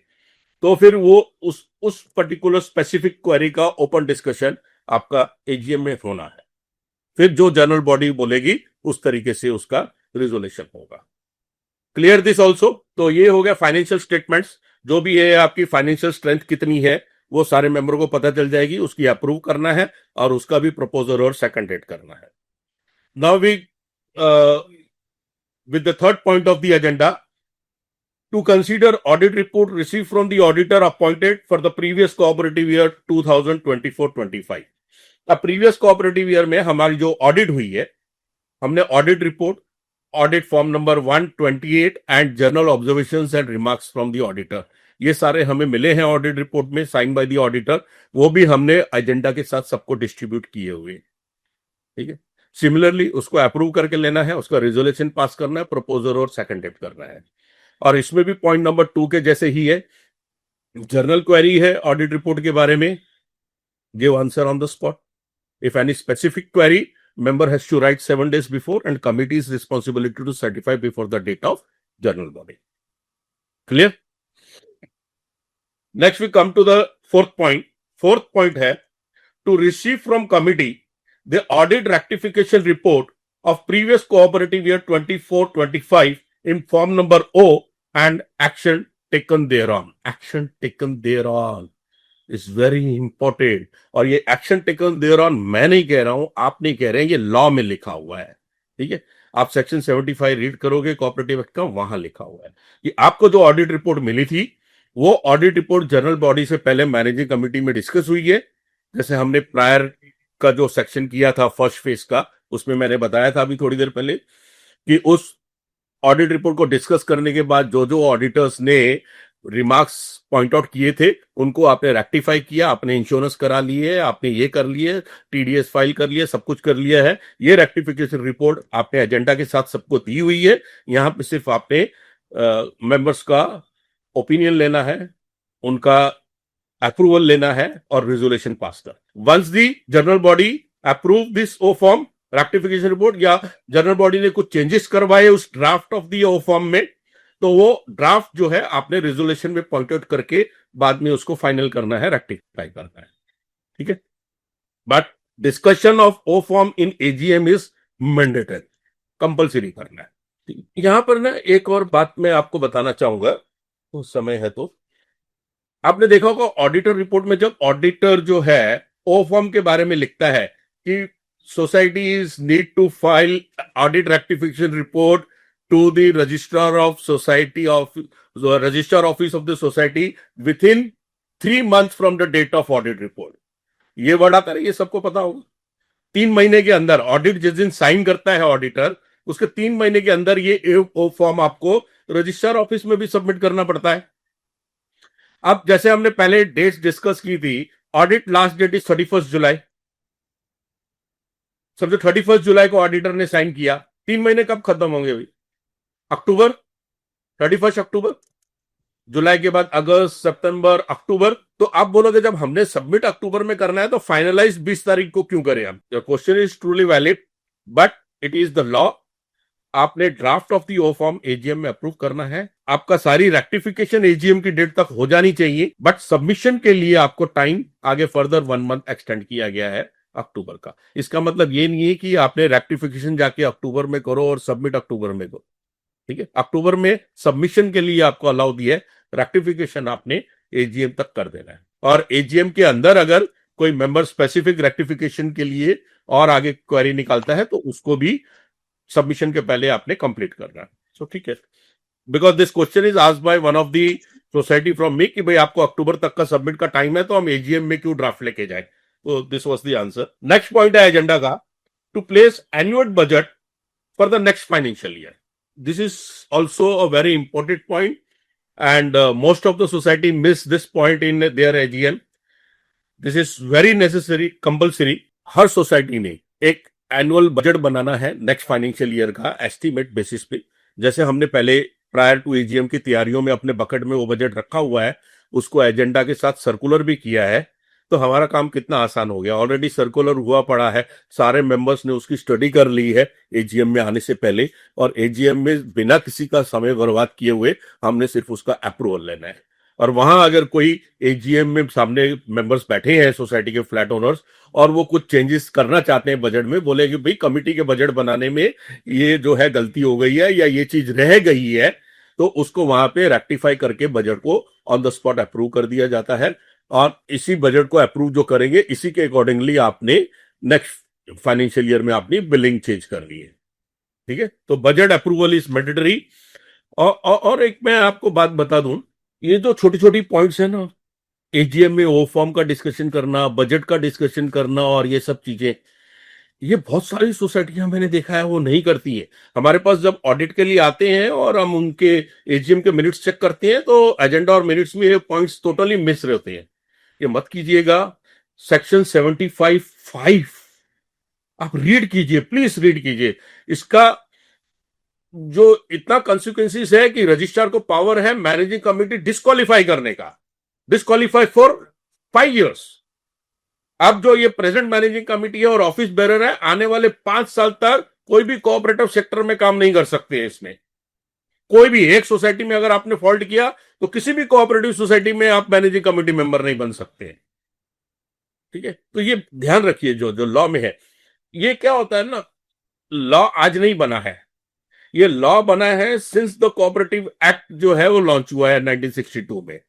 तो फिर वो उस पर्टिकुलर स्पेसिफिक क्वेरी का ओपन डिस्कशन आपका एजीएम में होना है, फिर जो जनरल बॉडी बोलेगी उस तरीके से उसका रिजोल्यूशन होगा। Clear this also. तो ये हो गया फाइनेंशियल स्टेटमेंट्स, जो भी है आपकी फाइनेंशियल स्ट्रेंथ कितनी है वो सारे मेंबर को पता चल जाएगी, उसकी अप्रूव करना है और उसका भी प्रपोजल और सेकंडेड करना है। Now we with the third point of the agenda, to consider audit report received from the auditor appointed for the previous cooperative year 2024-25। अब प्रीवियस कोऑपरेटिव ईयर में हमारी जो ऑडिट हुई है, हमने audit report, audit form number 128 and journal observations and remarks from the auditor, ये सारे हमें मिले हैं ऑडिट रिपोर्ट में साइन बाय द ऑडिटर, वो भी हमने एजेंडा के साथ सबको डिस्ट्रीब्यूट किए हुए, ठीक है। सिमिलरली उसको अप्रूव करके लेना है, उसका रिजोल्यूशन पास करना है, प्रपोजल और सेकंडेड करना है। और इसमें भी पॉइंट नंबर 2 के जैसे ही है, जर्नल क्वेरी है ऑडिट रिपोर्ट के बारे में, give answer on the spot. If any specific query, member has to write 7 days before and committee's responsibility to certify before the date of general body. Clear? Next we come to the fourth point. Fourth point है to receive from committee the audit rectification report of previous cooperative year 24-25 in form number O and action taken thereon. Action taken thereon is very important. और ये action taken thereon मैं नहीं कह रहा हूं, आप नहीं कह रहे हैं, ये लॉ में लिखा हुआ है। ठीक है, आप सेक्शन 75 रीड करोगे कोऑपरेटिव एक्ट का, वहां लिखा हुआ है कि आपको जो ऑडिट रिपोर्ट मिली थी वो ऑडिट रिपोर्ट जनरल बॉडी से पहले मैनेजिंग कमेटी में डिस्कस हुई है। जैसे हमने प्रायर का जो सेक्शन किया था फर्स्ट फेज का, उसमें मैंने बताया था अभी थोड़ी देर पहले कि उस ऑडिट रिपोर्ट को डिस्कस करने के बाद जो जो ऑडिटर्स ने रिमार्क्स पॉइंट आउट किए थे उनको आपने रेक्टिफाई किया, आपने इंश्योरेंस करा लिए, आपने ये कर लिए, टीडीएस फाइल कर लिए, सब कुछ कर लिया है। ये रेक्टिफिकेशन रिपोर्ट आपने एजेंडा के साथ सबको दी हुई है। यहां पे सिर्फ आपने मेंबर्स का ओपिनियन लेना है, उनका अप्रूवल लेना है और रेजोल्यूशन पास कर। Once the general body approve this O form rectification report या जनरल बॉडी ने कुछ चेंजेस करवाए उस draft of the O form में, तो वो ड्राफ्ट जो है आपने रेजोल्यूशन में पॉइंट आउट करके बाद में उसको फाइनल करना है, रेक्टिफाई करना है। ठीक है, but discussion of O form in AGM is mandatory, compulsory करना है। यहां पर ना एक और बात मैं आपको बताना चाहूंगा, तो समय है तो आपने देखा होगा ऑडिटर रिपोर्ट में जब ऑडिटर जो है ओ फॉर्म के बारे में लिखता है कि societies need to file audit rectification report to the registrar of society of registrar office of the society within 3 months from the date of audit report. ये वर्ड आता है, ये सबको पता होगा। 3 महीने के अंदर ऑडिट जिस दिन साइन करता है ऑडिटर, उसके 3 महीने के अंदर ये ओ फॉर्म आपको रजिस्ट्रार ऑफिस में भी सबमिट करना पड़ता है। अब जैसे हमने पहले डेट्स डिस्कस की थी, ऑडिट लास्ट डेट इज 31 जुलाई। समझो 31 जुलाई को ऑडिटर ने साइन किया, 3 महीने कब खत्म होंगे भाई? अक्टूबर, 31 अक्टूबर, जुलाई के बाद अगस्त, सितंबर, अक्टूबर। तो आप बोलोगे जब हमने सबमिट अक्टूबर में करना है तो फाइनलाइज 20 तारीख को क्यों करें हम? Your question is truly valid, but it is the law. आपने draft of the O form AGM में अप्रूव करना है, आपका सारी रेक्टिफिकेशन एजीएम की डेट तक हो जानी चाहिए, बट सबमिशन के लिए आपको टाइम आगे फर्दर 1 month एक्सटेंड किया गया है अक्टूबर का। इसका मतलब ये नहीं है कि आपने रेक्टिफिकेशन जाके अक्टूबर में करो और सबमिट अक्टूबर में करो। ठीक है, अक्टूबर में सबमिशन के लिए आपको अलाउ दिया है, रेक्टिफिकेशन आपने एजीएम तक कर देना है। और एजीएम के अंदर अगर कोई मेंबर स्पेसिफिक रेक्टिफिकेशन के लिए और आगे क्वेरी निकालता है तो उसको भी सबमिशन के पहले आपने कंप्लीट करना है। सो ठीक है, because this question is asked by one of the society from me कि भाई आपको अक्टूबर तक का सबमिट का टाइम है तो हम एजीएम में क्यों ड्राफ्ट लेके जाए। तो this was the answer. Next point है एजेंडा का, to place annual budget for the next financial year. This is also a very important point, and most of the society miss this point in their AGM. This is very necessary, compulsory. Her society ने एक एनुअल बजट बनाना है नेक्स्ट फाइनेंशियल ईयर का एस्टीमेट बेसिस पे। जैसे हमने पहले प्रायर टू एजीएम की तैयारियों में अपने बकेट में वो बजट रखा हुआ है, उसको एजेंडा के साथ सर्कुलर भी किया है, तो हमारा काम कितना आसान हो गया। ऑलरेडी सर्कुलर हुआ पड़ा है, सारे मेंबर्स ने उसकी स्टडी कर ली है एजीएम में आने से पहले, और एजीएम में बिना किसी का समय बर्बाद किए हुए हमने सिर्फ उसका अप्रूवल लेना है। और वहां अगर कोई एजीएम में सामने मेंबर्स बैठे हैं सोसाइटी के फ्लैट ओनर्स और वो कुछ चेंजेस करना चाहते हैं बजट में, बोले कि भाई कमिटी के बजट बनाने में ये जो है गलती हो गई है या ये चीज रह गई है, तो उसको वहां पे रेक्टिफाई करके बजट को ऑन द स्पॉट अप्रूव कर दिया जाता है। और इसी बजट को अप्रूव जो करेंगे इसी के अकॉर्डिंगली आपने नेक्स्ट फाइनेंशियल ईयर में अपनी बिलिंग चेंज करनी है। ठीक है, तो बजट अप्रूवल इज मैंडेटरी। और एक मैं आपको बात बता दूं, ये जो छोटी छोटी पॉइंट्स है ना, एजीएम में ओ फॉर्म का डिस्कशन करना, बजट का डिस्कशन करना और ये सब चीजें, ये बहुत सारी सोसाइटियां मैंने देखा है वो नहीं करती है। हमारे पास जब ऑडिट के लिए आते हैं और हम उनके एजीएम के मिनट्स चेक करते हैं तो एजेंडा और मिनट्स में ये पॉइंट्स टोटली मिस रहते हैं। ये मत कीजिएगा। सेक्शन 75(5) आप रीड कीजिए, प्लीज रीड कीजिए। इसका जो इतना कॉन्सिक्वेंसेस है कि रजिस्ट्रार को पावर है मैनेजिंग कमेटी डिस्क्वालीफाई करने का, डिस्क्वालीफाई फॉर 5 years। अब जो ये प्रेजेंट मैनेजिंग कमेटी है और ऑफिस बेरर है, आने वाले 5 साल तक कोई भी कोऑपरेटिव सेक्टर में काम नहीं कर सकते हैं। इसमें कोई भी एक सोसाइटी में अगर आपने फॉल्ट किया तो किसी भी कोऑपरेटिव सोसाइटी में आप मैनेजिंग कमेटी मेंबर नहीं बन सकते। ठीक है, तो ये ध्यान रखिए जो जो लॉ में है। ये क्या होता है ना, लॉ आज नहीं बना है, ये लॉ बना है सिंस द कोऑपरेटिव एक्ट जो है वो लॉन्च हुआ है 1962 में,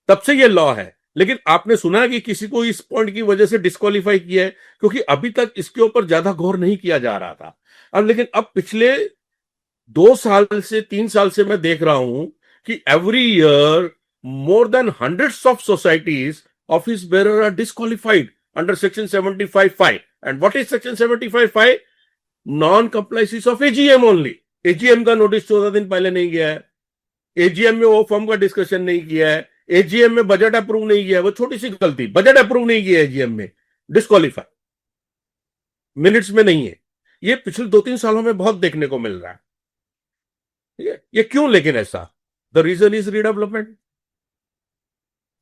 तब से ये लॉ है। लेकिन आपने सुना है कि किसी को इस पॉइंट की वजह से डिस्क्वालीफाई किया है? क्योंकि अभी तक इसके ऊपर ज्यादा गौर नहीं किया जा रहा था। अब लेकिन अब पिछले 2 साल से 3 साल से मैं देख रहा हूं कि every year more than hundreds of societies office bearer are disqualified under section 75(5). And what is section 75(5)? Non compliance of AGM only. AGM का नोटिस 14 दिन पहले नहीं गया है, एजीएम में वो फॉर्म का डिस्कशन नहीं किया है, एजीएम में बजट अप्रूव नहीं किया है। वो छोटी सी गलती, बजट अप्रूव नहीं किया एजीएम में, डिस्क्वालीफाई, मिनट्स में नहीं है। ये पिछले 2-3 सालों में बहुत देखने को मिल रहा है। ये क्यों? लेकिन ऐसा, द रीजन इज रीडेवलपमेंट।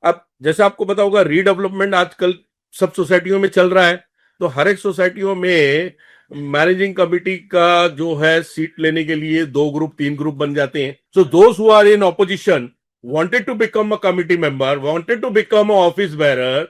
अब जैसे आपको पता होगा, रीडेवलपमेंट आजकल सब सोसाइटियों में चल रहा है, तो हर एक सोसाइटियों में मैनेजिंग कमिटी का जो है सीट लेने के लिए 2 ग्रुप 3 ग्रुप बन जाते हैं। So those who are in opposition wanted to become a committee member, wanted to become a office bearer,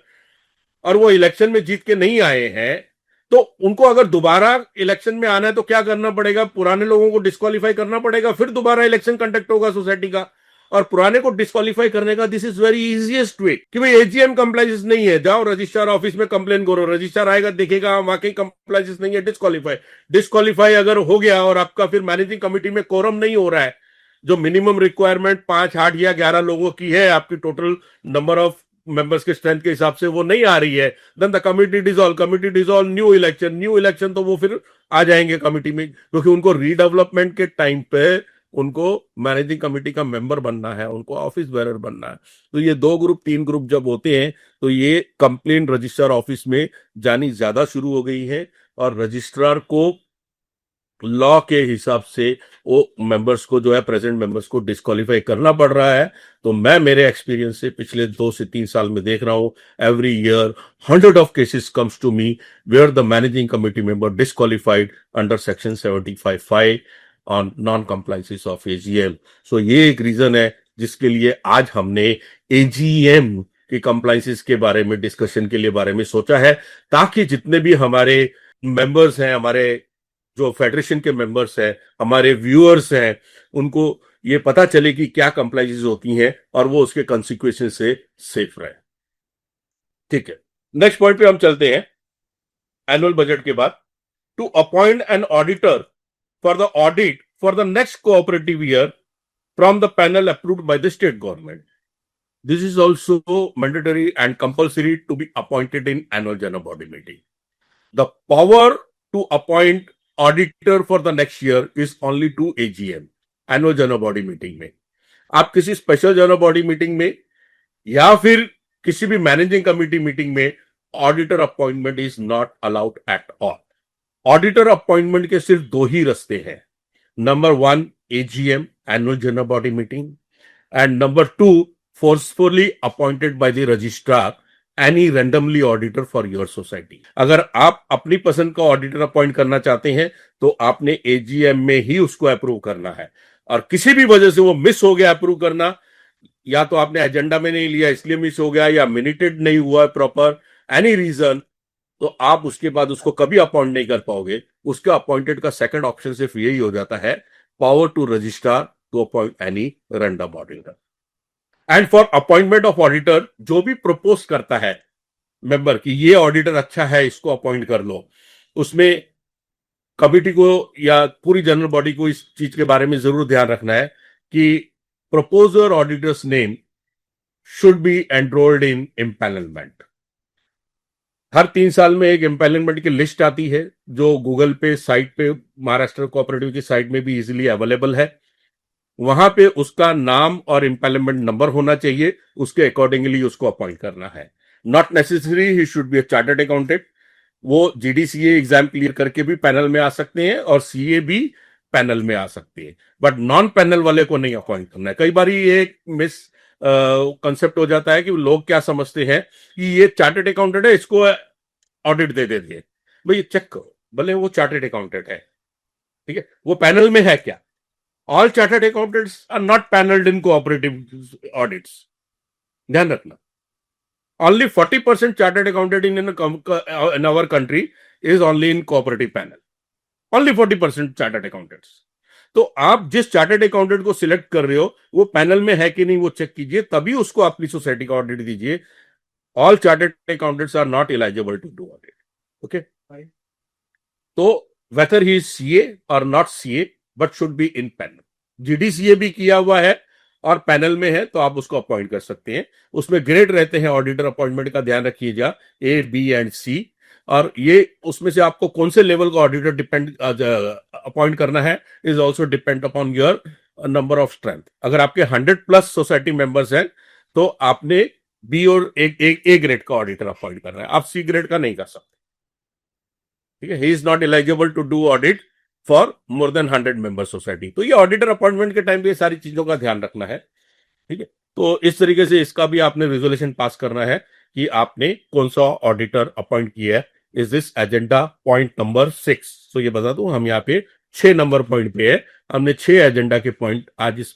और वो इलेक्शन में जीत के नहीं आए हैं, तो उनको अगर दोबारा इलेक्शन में आना है तो क्या करना पड़ेगा? पुराने लोगों को डिस्क्वालीफाई करना पड़ेगा, फिर दोबारा इलेक्शन कंडक्ट होगा सोसाइटी का। और पुराने को डिस्क्वालीफाई करने का this is very easiest way कि भाई एजीएम कंप्लाइंस नहीं है, जाओ रजिस्ट्रार ऑफिस में कंप्लेन करो, रजिस्ट्रार आएगा देखेगा वाकई कंप्लाइंस नहीं है, डिस्क्वालीफाई। डिस्क्वालीफाई अगर हो गया और आपका फिर मैनेजिंग कमिटी में कोरम नहीं हो रहा है, जो मिनिमम रिक्वायरमेंट 5, 8 या 11 लोगों की है आपकी टोटल नंबर ऑफ मेंबर्स के स्ट्रेंथ के हिसाब से, वो नहीं आ रही है, then the committee dissolve, new election, तो वो फिर आ जाएंगे कमिटी में, क्योंकि उनको रीडेवलपमेंट के टाइम पे उनको मैनेजिंग कमिटी का मेंबर बनना है, उनको ऑफिस बेरर बनना है। तो ये 2 ग्रुप 3 ग्रुप जब होते हैं तो ये कंप्लेन रजिस्ट्रार ऑफिस में जानी ज्यादा शुरू हो गई है, और रजिस्ट्रार को लॉ के हिसाब से वो मेंबर्स को जो है, प्रेजेंट मेंबर्स को डिस्क्वालीफाई करना पड़ रहा है। तो मैं मेरे एक्सपीरियंस से पिछले 2 से 3 साल में देख रहा हूं, every year 100 of cases comes to me where the managing committee member disqualified under section 75(5) on non compliances of AGM. So ये एक रीजन है जिसके लिए आज हमने एजीएम की कंप्लाइंसेस के बारे में डिस्कशन के लिए बारे में सोचा है, ताकि जितने भी हमारे मेंबर्स हैं, हमारे जो फेडरेशन के मेंबर्स हैं, हमारे व्यूअर्स हैं, उनको ये पता चले कि क्या कंप्लाइंसेस होती हैं और वो उसके कॉन्सिक्वेंसेस से सेफ रहे। ठीक है, नेक्स्ट पॉइंट पे हम चलते हैं। एनुअल बजट के बाद, to appoint an auditor for the audit for the next cooperative year from the panel approved by the state government. This is also mandatory and compulsory to be appointed in annual general body meeting. The power to appoint auditor for the next year is only to AGM, annual general body meeting में। आप किसी स्पेशल जनरल बॉडी मीटिंग में या फिर किसी भी मैनेजिंग कमिटी मीटिंग में auditor appointment is not allowed at all. Auditor appointment के सिर्फ 2 ही रास्ते हैं। Number 1 AGM, annual general body meeting, and number 2 forcefully appointed by the registrar any randomly auditor for your society। अगर आप अपनी पसंद का ऑडिटर अपॉइंट करना चाहते हैं तो आपने एजीएम में ही उसको अप्रूव करना है, और किसी भी वजह से वो मिस हो गया अप्रूव करना, या तो आपने एजेंडा में नहीं लिया इसलिए मिस हो गया, या मिनिटेड नहीं हुआ प्रॉपर, एनी रीजन, तो आप उसके बाद उसको कभी अपॉइंट नहीं कर पाओगे। उसके अपॉइंटेड का सेकंड ऑप्शन सिर्फ यही हो जाता है, power to registrar to appoint any random auditor. And for appointment of auditor, जो भी प्रपोज करता है मेंबर कि ये ऑडिटर अच्छा है इसको अपॉइंट कर लो, उसमें कमिटी को या पूरी जनरल बॉडी को इस चीज के बारे में जरूर ध्यान रखना है कि proposer auditors name should be enrolled in empanelment. हर 3 साल में एक एम्पैनलमेंट की लिस्ट आती है जो गूगल पे साइट पे, महाराष्ट्र कोऑपरेटिव की साइट में भी इजीली अवेलेबल है। वहां पे उसका नाम और एम्पैनलमेंट नंबर होना चाहिए, उसके अकॉर्डिंगली उसको अपॉइंट करना है। Not necessary he should be a chartered accountant. वो जीडीसीए एग्जाम क्लियर करके भी पैनल में आ सकते हैं और सीए भी पैनल में आ सकते हैं, बट नॉन पैनल वाले को नहीं अपॉइंट करना है। कई बार ये एक मिस कंसेप्ट हो जाता है कि लोग क्या समझते हैं कि ये चार्टर्ड अकाउंटेंट है, इसको ऑडिट दे देते हैं। भाई चेक करो, भले वो चार्टर्ड अकाउंटेंट है, ठीक है, वो पैनल में है क्या? All chartered accountants are not paneled in cooperative audits. ध्यान रखना, only 40% chartered accountant in our country is only in cooperative panel. Only 40% chartered accountants. तो आप जिस चार्टर्ड अकाउंटेंट को सिलेक्ट कर रहे हो वो पैनल में है कि नहीं वो चेक कीजिए, तभी उसको अपनी सोसाइटी का ऑडिट दीजिए. All chartered accountants are not eligible to do audit. Okay. तो वेदर ही इज सीए और not CA but should be in panel. GDCA भी किया हुआ है और पैनल में है तो आप उसको अपॉइंट कर सकते हैं. उसमें ग्रेड रहते हैं ऑडिटर अपॉइंटमेंट का, ध्यान रखिएगा, ए बी एंड सी. और ये उसमें से आपको कौन से लेवल का ऑडिटर डिपेंड अपॉइंट करना है is also depend upon your number of strength. अगर आपके 100+ सोसाइटी मेंबर्स हैं तो आपने बी और ए ग्रेड का ऑडिटर अपॉइंट करना है, आप सी ग्रेड का नहीं कर सकते. ठीक है. He is not eligible to do audit for more than 100 member society. तो ये ऑडिटर अपॉइंटमेंट के टाइम पे ये सारी चीजों का ध्यान रखना है. ठीक है. तो इस तरीके से इसका भी आपने रिजोल्यूशन पास करना है कि आपने कौन सा ऑडिटर अपॉइंट किया है. Is this agenda point number 6. तो ये बता दूं हम यहाँ पे 6 नंबर पॉइंट पे है. हमने 6 एजेंडा के पॉइंट आज इस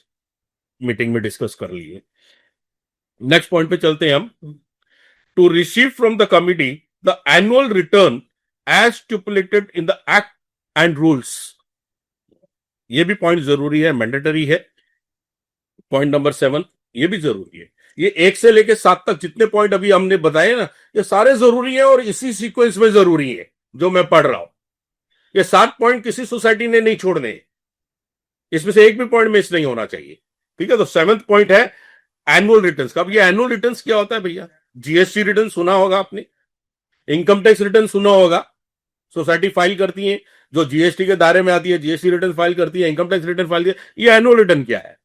मीटिंग में डिस्कस कर लिए. नेक्स्ट पॉइंट पे चलते हैं हम. To receive from the committee the annual return as stipulated in the act and rules. ये भी पॉइंट जरूरी है, मैंडेटरी है. पॉइंट नंबर 7 ये भी जरूरी है. ये 1 से लेकर 7 तक जितने पॉइंट अभी हमने बताए ना, ये सारे जरूरी हैं और इसी सीक्वेंस में जरूरी है जो मैं पढ़ रहा हूं. ये 7 पॉइंट किसी सोसाइटी ने नहीं छोड़ने, इसमें से एक भी पॉइंट मिस नहीं होना चाहिए. ठीक है. तो 7th पॉइंट है एनुअल रिटर्न्स का. अब ये एनुअल रिटर्न्स क्या होता है भैया? जीएसटी रिटर्न सुना होगा आपने, इनकम टैक्स रिटर्न सुना होगा. सोसाइटी फाइल करती है जो जीएसटी के दायरे में आती है, जीएसटी रिटर्न फाइल करती है, इनकम टैक्स रिटर्न फाइल करती है. ये एनुअल रिटर्न क्या है?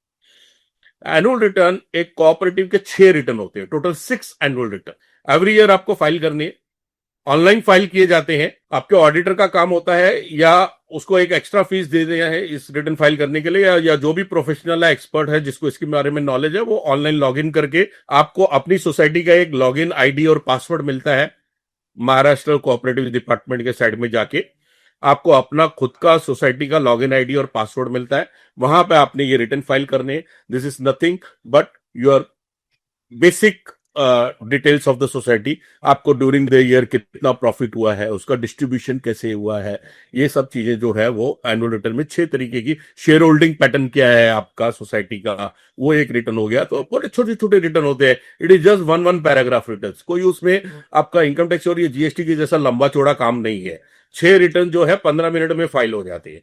एनुअल रिटर्न एक कोऑपरेटिव के 6 रिटर्न होते हैं, total 6 annual return every year आपको फाइल करनी है. ऑनलाइन फाइल किए जाते हैं. आपके ऑडिटर का काम होता है या उसको एक एक्स्ट्रा फीस दे दिया है इस रिटर्न फाइल करने के लिए, या जो भी प्रोफेशनल है, एक्सपर्ट है, जिसको इसके बारे में नॉलेज है, वो ऑनलाइन लॉगिन करके आपको अपनी सोसाइटी का एक लॉगिन आईडी और पासवर्ड मिलता है. महाराष्ट्र कोऑपरेटिव डिपार्टमेंट के साइड में जाके आपको अपना खुद का सोसाइटी का लॉगिन आईडी और पासवर्ड मिलता है. वहां पे आपने ये रिटर्न फाइल करने. This is nothing but your basic details of the society. आपको ड्यूरिंग द ईयर कितना प्रॉफिट हुआ है, उसका डिस्ट्रीब्यूशन कैसे हुआ है, ये सब चीजें जो है वो एनुअल रिटर्न में 6 तरीके की. शेयर होल्डिंग पैटर्न क्या है आपका सोसाइटी का, वो एक रिटर्न हो गया. तो बड़े छोटे छोटे रिटर्न होते हैं. It is just one paragraph return. कोई उसमें आपका इनकम टैक्स और ये जीएसटी की जैसा लंबा चौड़ा काम नहीं है. 6 रिटर्न जो है 15 मिनट में फाइल हो जाते हैं.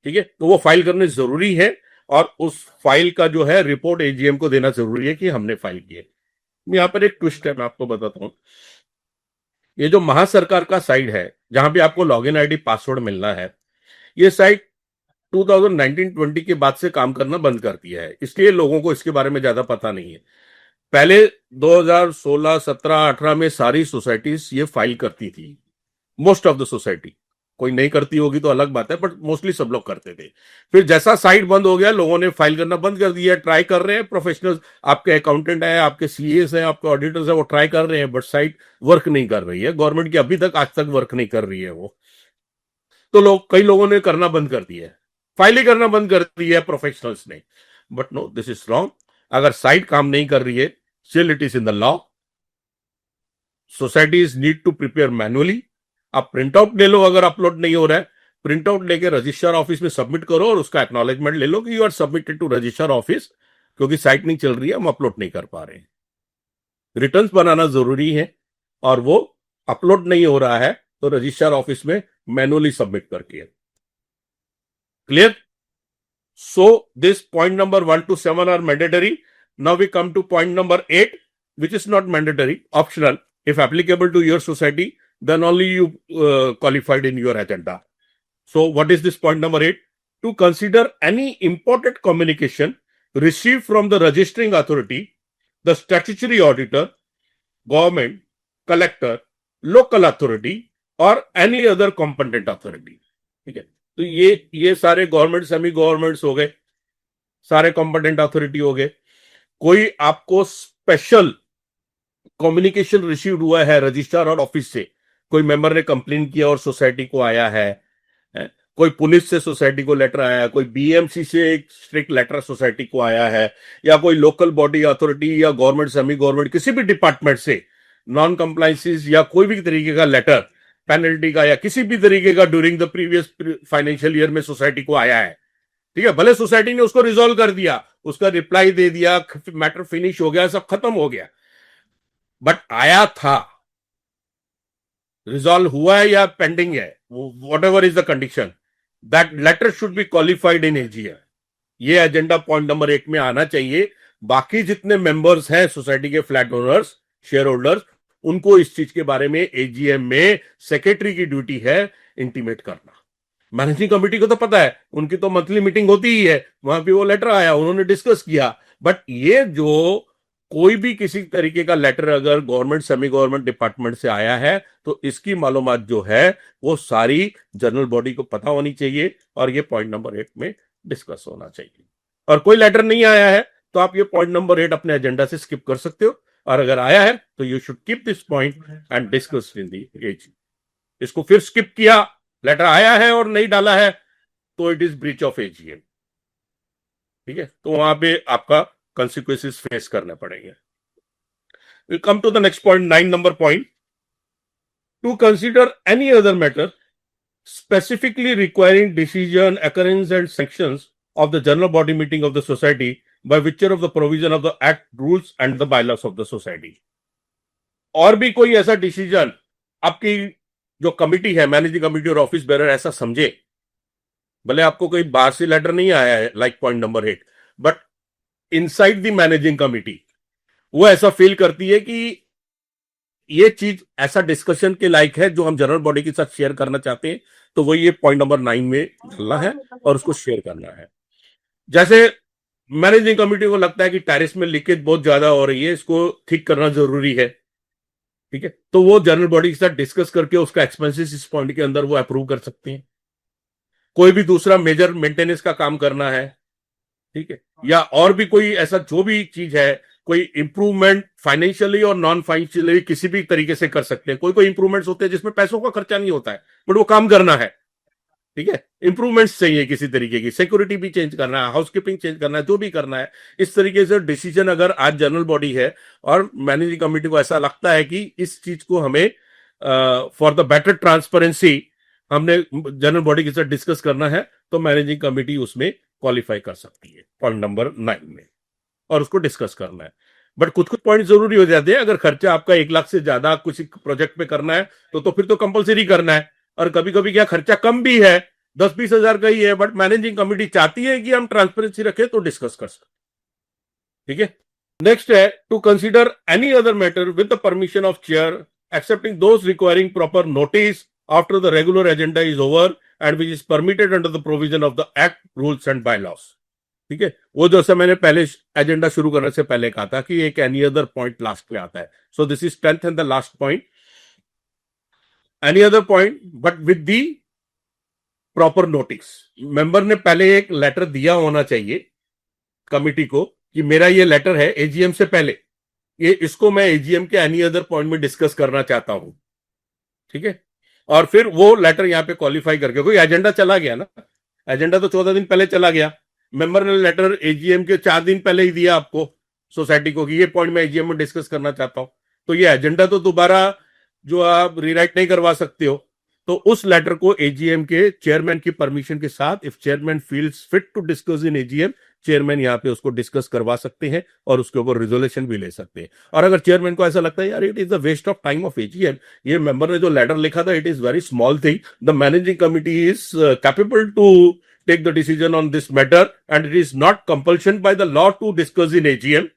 ठीक है. तो वो फाइल करने जरूरी है और उस फाइल का जो है रिपोर्ट एजीएम को देना जरूरी है कि हमने फाइल किए. यहां पर एक ट्विस्ट है, मैं आपको बताता हूं. ये जो महासरकार का साइट है जहां पे आपको लॉगिन आईडी पासवर्ड मिलना है, ये साइट 2019-20 के बाद से काम करना बंद कर दिया है, इसलिए लोगों को इसके बारे में ज्यादा पता नहीं है. पहले 2016, 17, 18 में सारी सोसाइटीज ये फाइल करती थी. Most of the society. कोई नहीं करती होगी तो अलग बात है, बट मोस्टली सब लोग करते थे. फिर जैसा साइट बंद हो गया, लोगों ने फाइल करना बंद कर दिया. ट्राई कर रहे हैं प्रोफेशनल्स, आपके अकाउंटेंट है, आपके सीएस है, आपके ऑडिटर्स है, वो ट्राई कर रहे हैं, बट साइट वर्क नहीं कर रही है. गवर्नमेंट की अभी तक आज तक वर्क नहीं कर रही है वो. तो कई लोगों ने करना बंद कर दिया है, फाइल ही करना बंद कर दिया है प्रोफेशनल्स ने. But no, this is wrong. अगर साइट काम नहीं कर रही है, still it is in the law. Societies need to prepare manually. आप प्रिंट आउट ले लो, अगर अपलोड नहीं हो रहा है, प्रिंट आउट लेके रजिस्ट्रार ऑफिस में सबमिट करो और उसका एक्नॉलेजमेंट ले लो कि you are submitted to registrar office, क्योंकि साइट नहीं चल रही है, हम अपलोड नहीं कर पा रहे हैं. रिटर्न्स बनाना जरूरी है और वो अपलोड नहीं हो रहा है तो रजिस्ट्रार ऑफिस में मैनुअली सबमिट करके. Clear? So this point number 1 to 7 are mandatory. Now we come to point number 8, which is not mandatory, optional. If applicable to your society, then only you qualified in your agenda. So what is this point number 8? To consider any important communication received from the registering authority, the statutory auditor, government, collector, local authority or any other competent authority. ठीक है. तो ये सारे गवर्नमेंट, सेमी गवर्नमेंट्स हो गए, सारे कॉम्पिटेंट अथॉरिटी हो गए. कोई आपको स्पेशल कम्युनिकेशन रिसीव हुआ है रजिस्ट्रार और ऑफिस से, कोई मेंबर ने कंप्लेन किया और सोसाइटी को आया है, कोई पुलिस से सोसाइटी को लेटर आया है, कोई बीएमसी से एक स्ट्रिक्ट लेटर सोसाइटी को आया है, या कोई लोकल बॉडी अथॉरिटी या गवर्नमेंट, सेमी गवर्नमेंट, किसी भी डिपार्टमेंट से नॉन कंप्लायंसेस या कोई भी तरीके का लेटर, पेनल्टी का या किसी भी तरीके का during the previous financial year में सोसाइटी को आया है. ठीक है, भले सोसाइटी ने उसको रिजॉल्व कर दिया, उसका रिप्लाई दे दिया, मैटर फिनिश हो गया, सब खत्म हो गया, बट आया था, रिजॉल्व हुआ है या पेंडिंग है, whatever is the condition, that letter should be qualified in AGM. ये एजेंडा पॉइंट नंबर 1 में आना चाहिए। बाकी जितने मेंबर्स हैं सोसाइटी के, फ्लैट ओनर्स, शेयर होल्डर्स, उनको इस चीज के बारे में एजीएम में सेक्रेटरी की ड्यूटी है इंटीमेट करना। मैनेजिंग कमेटी को तो पता है, उनकी तो मंथली मीटिंग होती ही है, वहां पे वो लेटर आया, उन्होंने डिस्कस किया, बट ये जो कोई भी किसी तरीके का लेटर अगर गवर्नमेंट सेमी गवर्नमेंट डिपार्टमेंट से आया है तो इसकी मालूमात जो है वो सारी जनरल बॉडी को पता होनी चाहिए और ये पॉइंट नंबर 8 में डिस्कस होना चाहिए। और कोई लेटर नहीं आया है तो आप ये पॉइंट नंबर 8 अपने एजेंडा से स्किप कर सकते हो, और अगर आया है तो you should keep this point and discuss in the AG. इसको फिर स्किप किया, लेटर आया है और नहीं डाला है, तो it is breach of AGM. ठीक है, तो वहां पे आपका consequences फेस करने पड़ेंगे। We come to the next point, 9 number point. To consider any other matter specifically requiring decision, occurrence and sanctions of the general body meeting of the society by virtue of the provision of the act, rules and the bylaws of the society. और भी कोई ऐसा डिसीजन आपकी जो कमिटी है, मैनेजिंग कमिटी और ऑफिस बेरर ऐसा समझे, भले आपको कोई बाहर से लेटर नहीं आया है like point number 8, but inside the managing committee वो ऐसा फील करती है कि ये चीज ऐसा डिस्कशन के लायक है जो हम जनरल बॉडी के साथ शेयर करना चाहते हैं, तो वो ये पॉइंट नंबर 9 में डालना है और उसको शेयर करना है। जैसे मैनेजिंग कमिटी को लगता है कि टेरिस में लीकेज बहुत ज्यादा हो रही है, इसको ठीक करना जरूरी है, ठीक है, तो वो जनरल बॉडी के साथ डिस्कस करके उसका एक्सपेंसेस इस पॉइंट के अंदर वो अप्रूव कर सकते हैं। कोई भी दूसरा मेजर मेंटेनेंस का काम करना है, ठीक है, या और भी कोई ऐसा जो भी चीज है, कोई इंप्रूवमेंट फाइनेंशियली और नॉन फाइनेंशियली किसी भी तरीके से कर सकते हैं। कोई कोई इंप्रूवमेंट्स होते हैं जिसमें पैसों का खर्चा नहीं होता है, बट वो काम करना है, ठीक है, इंप्रूवमेंट्स चाहिए किसी तरीके की, सिक्योरिटी भी चेंज करना है, हाउसकीपिंग चेंज करना है, जो भी करना है, इस तरीके से डिसीजन अगर आज जनरल बॉडी है और मैनेजिंग कमेटी को ऐसा लगता है कि इस चीज को हमें फॉर द बेटर ट्रांसपेरेंसी हमने जनरल बॉडी के साथ डिस्कस करना है, तो मैनेजिंग कमेटी उसमें क्वालिफाई कर सकती है पॉइंट नंबर 9 में, और उसको डिस्कस करना है। बट कुछ कुछ पॉइंट जरूरी हो जाते हैं। अगर खर्चा आपका 1 लाख से ज्यादा कुछ प्रोजेक्ट पे करना है तो फिर तो कंपलसरी करना है, और कभी कभी क्या खर्चा कम भी है, 10-20 हजार का ही है, बट मैनेजिंग कमेटी चाहती है कि हम ट्रांसपेरेंसी रखें तो डिस्कस कर सकते, ठीक है। नेक्स्ट है to consider any other matter with the permission of chair excepting those requiring proper notice after the regular agenda is over and which is permitted under the provision of the act, rules and bylaws. ठीक है, वो जैसे मैंने पहले एजेंडा शुरू करने से पहले कहा था कि एक एनी अदर पॉइंट लास्ट में आता है, so this is 10th and the last point, any other point but with the proper notice. Member ने पहले एक लेटर दिया होना चाहिए कमिटी को कि मेरा ये लेटर है एजीएम से पहले, ये इसको मैं एजीएम के एनी अदर पॉइंट में डिस्कस करना चाहता हूं, ठीक है, और फिर वो लेटर यहां पे क्वालिफाई करके, कोई एजेंडा चला गया ना, एजेंडा तो 14 दिन पहले चला गया, मेंबर ने लेटर एजीएम के 4 दिन पहले ही दिया आपको सोसाइटी को कि ये पॉइंट मैं एजीएम में डिस्कस करना चाहता हूं, तो ये एजेंडा तो दोबारा जो आप रीराइट नहीं करवा सकते हो, तो उस लेटर को एजीएम के चेयरमैन की परमिशन के साथ, if chairman feels fit to discuss in AGM, chairman यहां पे उसको डिस्कस करवा सकते हैं और उसके ऊपर रिजोल्यूशन भी ले सकते हैं। और अगर चेयरमैन को ऐसा लगता है यार it is the waste of time of AGM, ये मेंबर ने जो लेटर लिखा था it is very small thing, the managing committee is capable to take the decision on this matter and it is not compulsion by the law to discuss in AGM।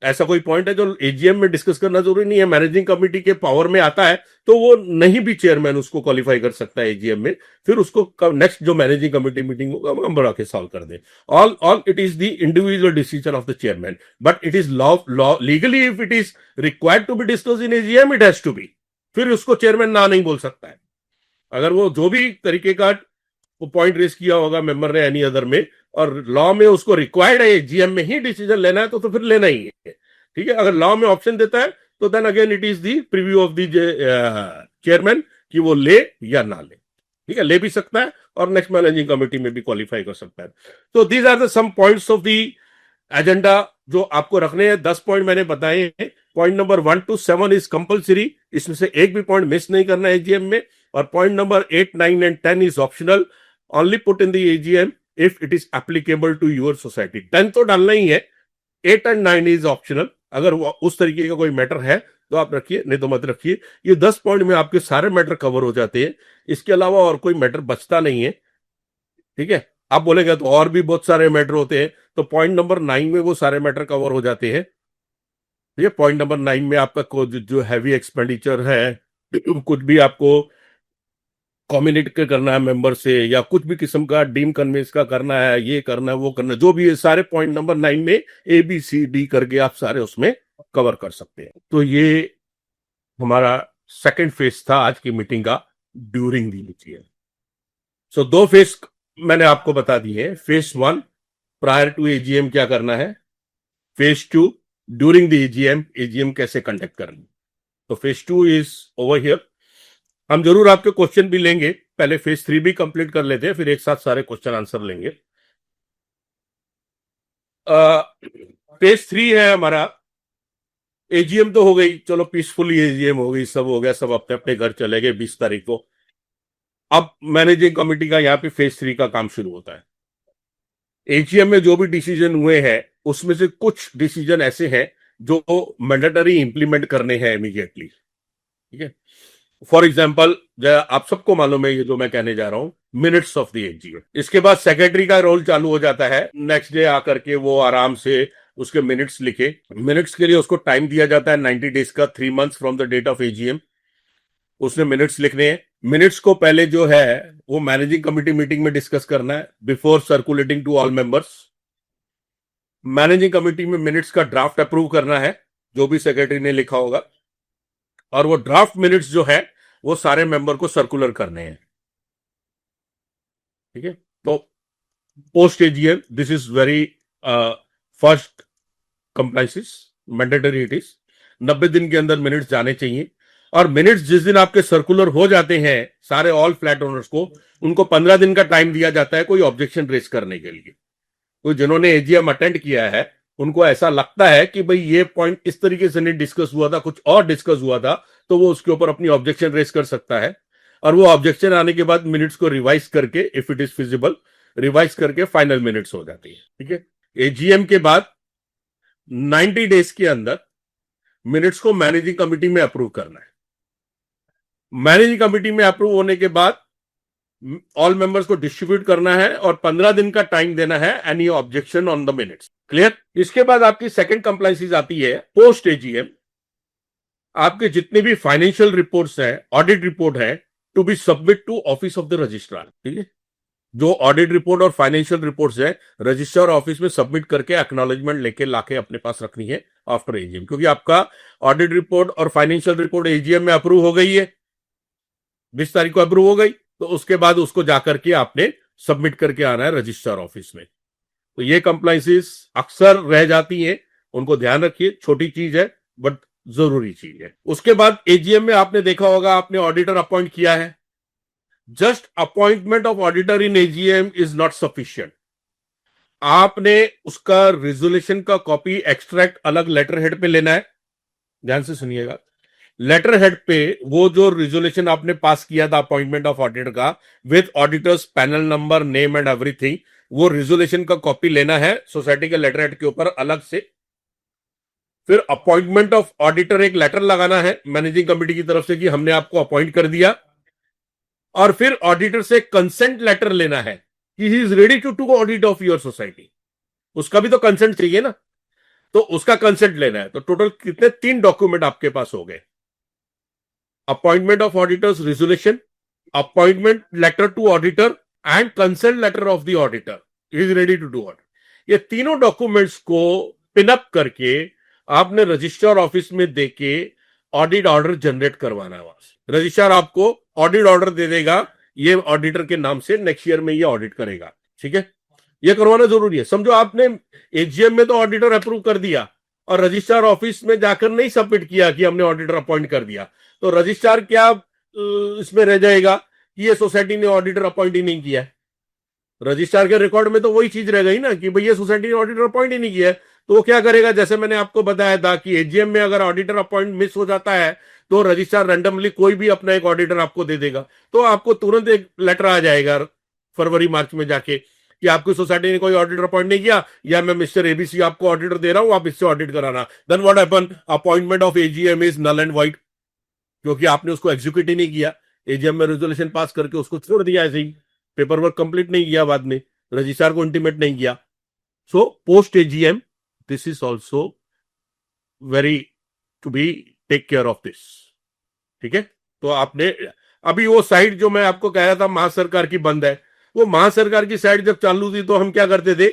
ऐसा कोई पॉइंट है जो एजीएम में डिस्कस करना जरूरी नहीं है, मैनेजिंग कमेटी के पावर में आता है, तो वो नहीं भी चेयरमैन उसको क्वालिफाई कर सकता है एजीएम में, फिर उसको नेक्स्ट जो मैनेजिंग कमेटी मीटिंग होगा हम बढ़ा के सॉल्व कर दे। All it is the individual decision of the chairman, but it is law legally if it is required to be discuss in AGM it has to be, फिर उसको चेयरमैन ना नहीं बोल सकता है। अगर वो जो भी तरीके का वो पॉइंट रेस किया होगा मेंबर ने एनी अदर में, और लॉ में उसको रिक्वायर्ड है एजीएम में ही डिसीजन लेना है, तो फिर लेना ही है, ठीक है। अगर लॉ में ऑप्शन देता है तो then again it is the preview of the chairman कि वो ले या ना ले, ठीक है, ले भी सकता है और नेक्स्ट मैनेजिंग कमेटी में भी क्वालिफाई कर सकता है। तो these are the some points of the agenda जो आपको रखने हैं। 10 पॉइंट मैंने बताए हैं, point number 1 to 7 is compulsory, इसमें से एक भी पॉइंट मिस नहीं करना है एजीएम में, और point number 8, 9 and 10 is optional, only put in the AGM if it is applicable to your society. 10 तो डालना ही है, 8 एंड 9 इज ऑप्शनल। अगर वो उस तरीके का कोई मैटर है तो आप रखिए, नहीं तो मत रखिए। ये 10 पॉइंट में आपके सारे मैटर कवर हो जाते हैं, इसके अलावा और कोई मैटर बचता नहीं है। ठीक है, आप बोलेगा तो और भी बहुत सारे मैटर होते हैं, तो पॉइंट नंबर 9 में वो सारे मैटर कवर हो जाते हैं। ठीक है, पॉइंट नंबर 9 में आपका जो हैवी एक्सपेंडिचर है, कुछ भी आपको कम्युनिटी करना है मेंबर से, या कुछ भी किस्म का डीम कन्वेंस का करना है, ये करना है वो करना है, जो भी है सारे पॉइंट नंबर 9 में ABCD करके आप सारे उसमें कवर कर सकते हैं। तो ये हमारा सेकंड फेज था आज की मीटिंग का, ड्यूरिंग दी लीजिए। सो 2 फेज मैंने आपको बता दिए। फेज 1 प्रायर टू AGM क्या करना है, फेज 2 ड्यूरिंग द AGM कैसे कंडक्ट करना। तो फेज 2 इज ओवर हियर। हम जरूर आपके क्वेश्चन भी लेंगे, पहले फेज 3 भी कंप्लीट कर लेते हैं, फिर एक साथ सारे क्वेश्चन आंसर लेंगे। फेज 3 है हमारा, AGM तो हो गई, चलो पीसफुली AGM हो गई, सब हो गया, सब अपने अपने घर चले गए 20 तारीख को। अब मैनेजिंग कमेटी का यहाँ पे फेज 3 का काम शुरू होता है। AGM में जो भी डिसीजन हुए हैं उसमें से कुछ डिसीजन ऐसे हैं जो मैंडेटरी इंप्लीमेंट करने हैं इमीडिएटली। ठीक है, फॉर एग्जाम्पल आप सबको मालूम है ये जो मैं कहने जा रहा हूं, मिनट्स ऑफ द AGM। इसके बाद सेक्रेटरी का रोल चालू हो जाता है, नेक्स्ट डे आकर के वो आराम से उसके मिनट्स लिखे। मिनट्स के लिए उसको टाइम दिया जाता है 90 डेज का, 3 months from the date of AGM उसने मिनट्स लिखने हैं। मिनट्स को पहले जो है वो मैनेजिंग कमिटी मीटिंग में डिस्कस करना है before circulating to all members. Managing committee में मिनट्स का ड्राफ्ट अप्रूव करना है जो भी सेक्रेटरी ने लिखा होगा, और वो ड्राफ्ट मिनट्स जो है वो सारे मेंबर को सर्कुलर करने हैं। ठीक है, तो post AGM this is very first compliances, mandatory it is. 90 दिन के अंदर मिनट्स जाने चाहिए, और मिनट्स जिस दिन आपके सर्कुलर हो जाते हैं सारे ऑल फ्लैट ओनर्स को, उनको 15 दिन का टाइम दिया जाता है कोई ऑब्जेक्शन रेज करने के लिए। तो जिन्होंने AGM अटेंड किया है उनको ऐसा लगता है कि भाई ये पॉइंट इस तरीके से नहीं डिस्कस हुआ था, कुछ और डिस्कस हुआ था, तो वो उसके ऊपर अपनी ऑब्जेक्शन रेज कर सकता है, और वो ऑब्जेक्शन आने के बाद मिनट्स को रिवाइज करके, if it is feasible, revise करके फाइनल मिनट्स हो जाती है। ठीक है, AGM के बाद 90 डेज के अंदर मिनट्स को मैनेजिंग कमिटी में अप्रूव करना है। मैनेजिंग कमिटी में अप्रूव होने के बाद ऑल मेंबर्स को डिस्ट्रीब्यूट करना है, और 15 दिन का टाइम देना है any objection on the minutes. Clear? इसके बाद आपकी सेकंड कंप्लाइंसेस आती है पोस्ट AGM। आपके जितने भी फाइनेंशियल रिपोर्ट्स हैं, ऑडिट रिपोर्ट है, to be submit to office of the registrar. ठीक है, जो ऑडिट रिपोर्ट और फाइनेंशियल रिपोर्ट्स है रजिस्ट्रार ऑफिस में सबमिट करके एक्नॉलेजमेंट लेके लाके अपने पास रखनी है आफ्टर AGM, क्योंकि आपका ऑडिट रिपोर्ट और फाइनेंशियल रिपोर्ट AGM में अप्रूव हो गई है, 20 तारीख को अप्रूव हो गई, तो उसके बाद उसको जाकर के आपने सबमिट करके आना है रजिस्ट्रार ऑफिस में। तो ये कंप्लाइंसेस अक्सर रह जाती हैं, उनको ध्यान रखिए, छोटी चीज है बट जरूरी चीज है। उसके बाद AGM में आपने देखा होगा आपने ऑडिटर अपॉइंट किया है, just appointment of auditor in AGM is not sufficient. आपने उसका रिजोल्यूशन का कॉपी एक्सट्रैक्ट अलग लेटर हेड पे लेना है, ध्यान से सुनिएगा। लेटर हेड पे वो जो रिजोल्यूशन आपने पास किया था अपॉइंटमेंट ऑफ ऑडिटर का, with auditors panel number, name and everything, वो रिजोल्यूशन का कॉपी लेना है सोसाइटी के लेटर हेड के ऊपर अलग से। फिर अपॉइंटमेंट ऑफ ऑडिटर एक लेटर लगाना है मैनेजिंग कमेटी की तरफ से कि हमने आपको अपॉइंट कर दिया, और फिर ऑडिटर से कंसेंट लेटर लेना है कि he is ready to audit of your society. उसका भी तो कंसेंट चाहिए ना, तो उसका कंसेंट लेना है। तो टोटल कितने 3 डॉक्यूमेंट आपके पास हो गए, appointment of auditors resolution, appointment letter to auditor and consent letter of the auditor is ready to do audit. ये तीनों डॉक्यूमेंट्स को पिनअप करके आपने रजिस्ट्रार ऑफिस में देके ऑडिट ऑर्डर जनरेट करवाना है। वहां से रजिस्ट्रार आपको ऑडिट ऑर्डर दे देगा, ये ऑडिटर के नाम से नेक्स्ट ईयर में ये ऑडिट करेगा। ठीक है, ये करवाना जरूरी है। समझो आपने AGM में तो ऑडिटर अप्रूव कर दिया और रजिस्ट्रार ऑफिस में जाकर नहीं सबमिट किया कि हमने ऑडिटर अपॉइंट कर दिया, तो रजिस्ट्रार क्या इसमें रह जाएगा कि ये सोसाइटी ने ऑडिटर अपॉइंट ही नहीं किया है। रजिस्ट्रार के रिकॉर्ड में तो वही चीज रह गई ना कि भाई ये सोसाइटी ने ऑडिटर अपॉइंट ही नहीं किया है। तो वो क्या करेगा, जैसे मैंने आपको बताया था कि AGM में अगर ऑडिटर अपॉइंट मिस हो जाता है तो रजिस्ट्रार रैंडमली कोई भी अपना एक ऑडिटर आपको दे देगा, तो आपको तुरंत एक लेटर आ जाएगा फरवरी मार्च में जाके कि आपकी सोसाइटी ने कोई ऑडिटर अपॉइंट नहीं किया, या मैं मिस्टर एबीसी आपको ऑडिटर दे रहा हूं, आप इससे ऑडिट कराना, then what happen, appointment of AGM is null and void, क्योंकि आपने उसको एग्जीक्यूट ही नहीं किया, एजीएम में रेजोल्यूशन पास करके उसको छोड़ दिया ऐसे ही, पेपर वर्क कंप्लीट नहीं किया, बाद में रजिस्ट्रार को इंटीमेट नहीं किया। So post AGM this is also very to be take care of this. ठीक है, तो आपने अभी वो साइट जो मैं आपको कह रहा था महासरकार की बंद है, वो महासरकार की साइट जब चालू थी तो हम क्या करते थे,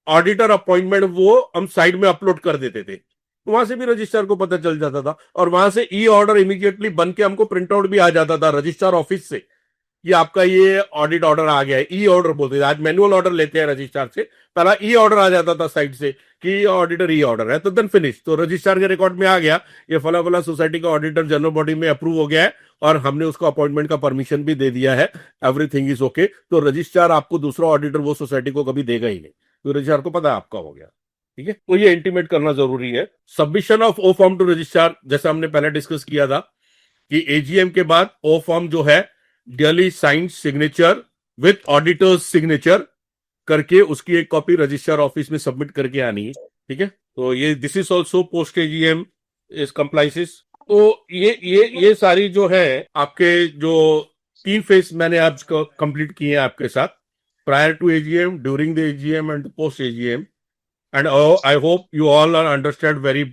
ऑडिटर अपॉइंटमेंट वो हम साइट में अपलोड कर देते थे, वहां से भी रजिस्ट्रार को पता चल जाता था, और वहां से ई ऑर्डर इमीडिएटली बन के हमको प्रिंट आउट भी आ जाता था रजिस्ट्रार ऑफिस से, कि आपका ये ऑडिट ऑर्डर आ गया है। ई ऑर्डर बोलते थे, आज मैनुअल ऑर्डर लेते हैं रजिस्ट्रार से, पहला ई ऑर्डर आ जाता था साइट से कि ऑडिटर ई ऑर्डर है, तो देन फिनिश, तो रजिस्ट्रार के रिकॉर्ड में आ गया ये फला फला सोसाइटी का ऑडिटर जनरल बॉडी में अप्रूव हो गया है, और हमने उसको अपॉइंटमेंट का परमिशन भी दे दिया है, एवरीथिंग इज ओके। तो रजिस्ट्रार आपको दूसरा ऑडिटर वो सोसाइटी को कभी देगा ही नहीं, तो रजिस्ट्रार को पता है आपका हो गया। ठीक है, तो ये इंटीमेट करना जरूरी है। Submission of O form to registrar, जैसा हमने पहले डिस्कस किया था कि एजीएम के बाद ओ फॉर्म जो है daily sign signature with auditors signature करके उसकी एक कॉपी रजिस्ट्रार ऑफिस में सबमिट करके आनी है। ठीक है, तो ये this is also post AGM is compliances. तो ये सारी जो है आपके जो 3 फेज मैंने आपको कंप्लीट किए हैं आपके साथ, prior to AGM, during the AGM and post AGM, and I hope you all are understand very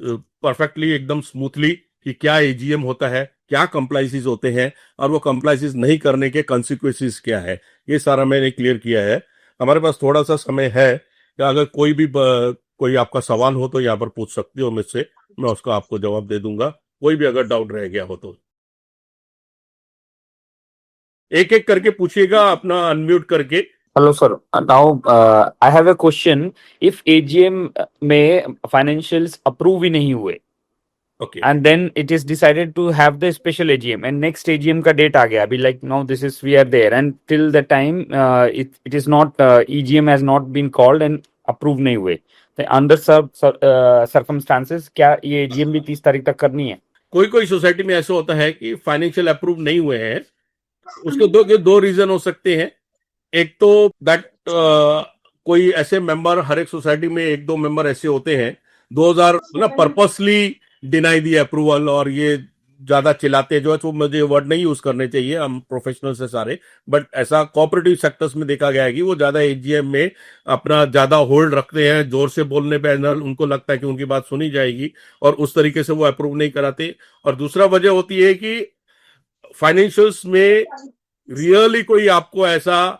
perfectly, एकदम स्मूथली, कि क्या एजीएम होता है, क्या कंप्लाइंसेस होते हैं, और वो कंप्लाइंसेस नहीं करने के कॉन्सिक्वेंसेस क्या है, ये सारा मैंने क्लियर किया है। हमारे पास थोड़ा सा समय है, कि अगर कोई आपका सवाल हो तो यहाँ पर पूछ सकते हो मुझसे, मैं उसका आपको जवाब दे दूंगा, कोई भी अगर डाउट रह गया हो तो एक एक करके पूछिएगा, अपना अनम्यूट करके।
Hello, sir. Now, I have a question. If AGM में financials approve ही नहीं हुए,
okay,
and then it is decided to have the special AGM, and next AGM का date आ गया, अभी like now this is we are there, and till the time it is not EGM has not been called and approved नहीं हुए, तो under circumstances क्या ये AGM भी 30 तारीख तक करनी है?
कोई कोई सोसाइटी में ऐसा होता है कि फाइनेंशियल अप्रूव नहीं हुए हैं, उसके दो रीजन हो सकते हैं। एक तो दैट कोई ऐसे मेंबर, हर एक सोसाइटी में एक दो मेंबर ऐसे होते हैं 2000 ना पर्पसली डिनाई दी अप्रूवल, और ये ज्यादा चिल्लाते जो है, तो मुझे वर्ड नहीं यूज करने चाहिए, हम प्रोफेशनल से सारे, बट ऐसा कोऑपरेटिव सेक्टर्स में देखा गया है कि वो ज्यादा एजीएम में अपना ज्यादा होल्ड रखते हैं, जोर से बोलने पे उनको लगता है कि उनकी बात सुनी जाएगी, और उस तरीके से वो अप्रूव नहीं कराते। और दूसरा वजह होती है कि फाइनेंशियल्स में रियली कोई आपको ऐसा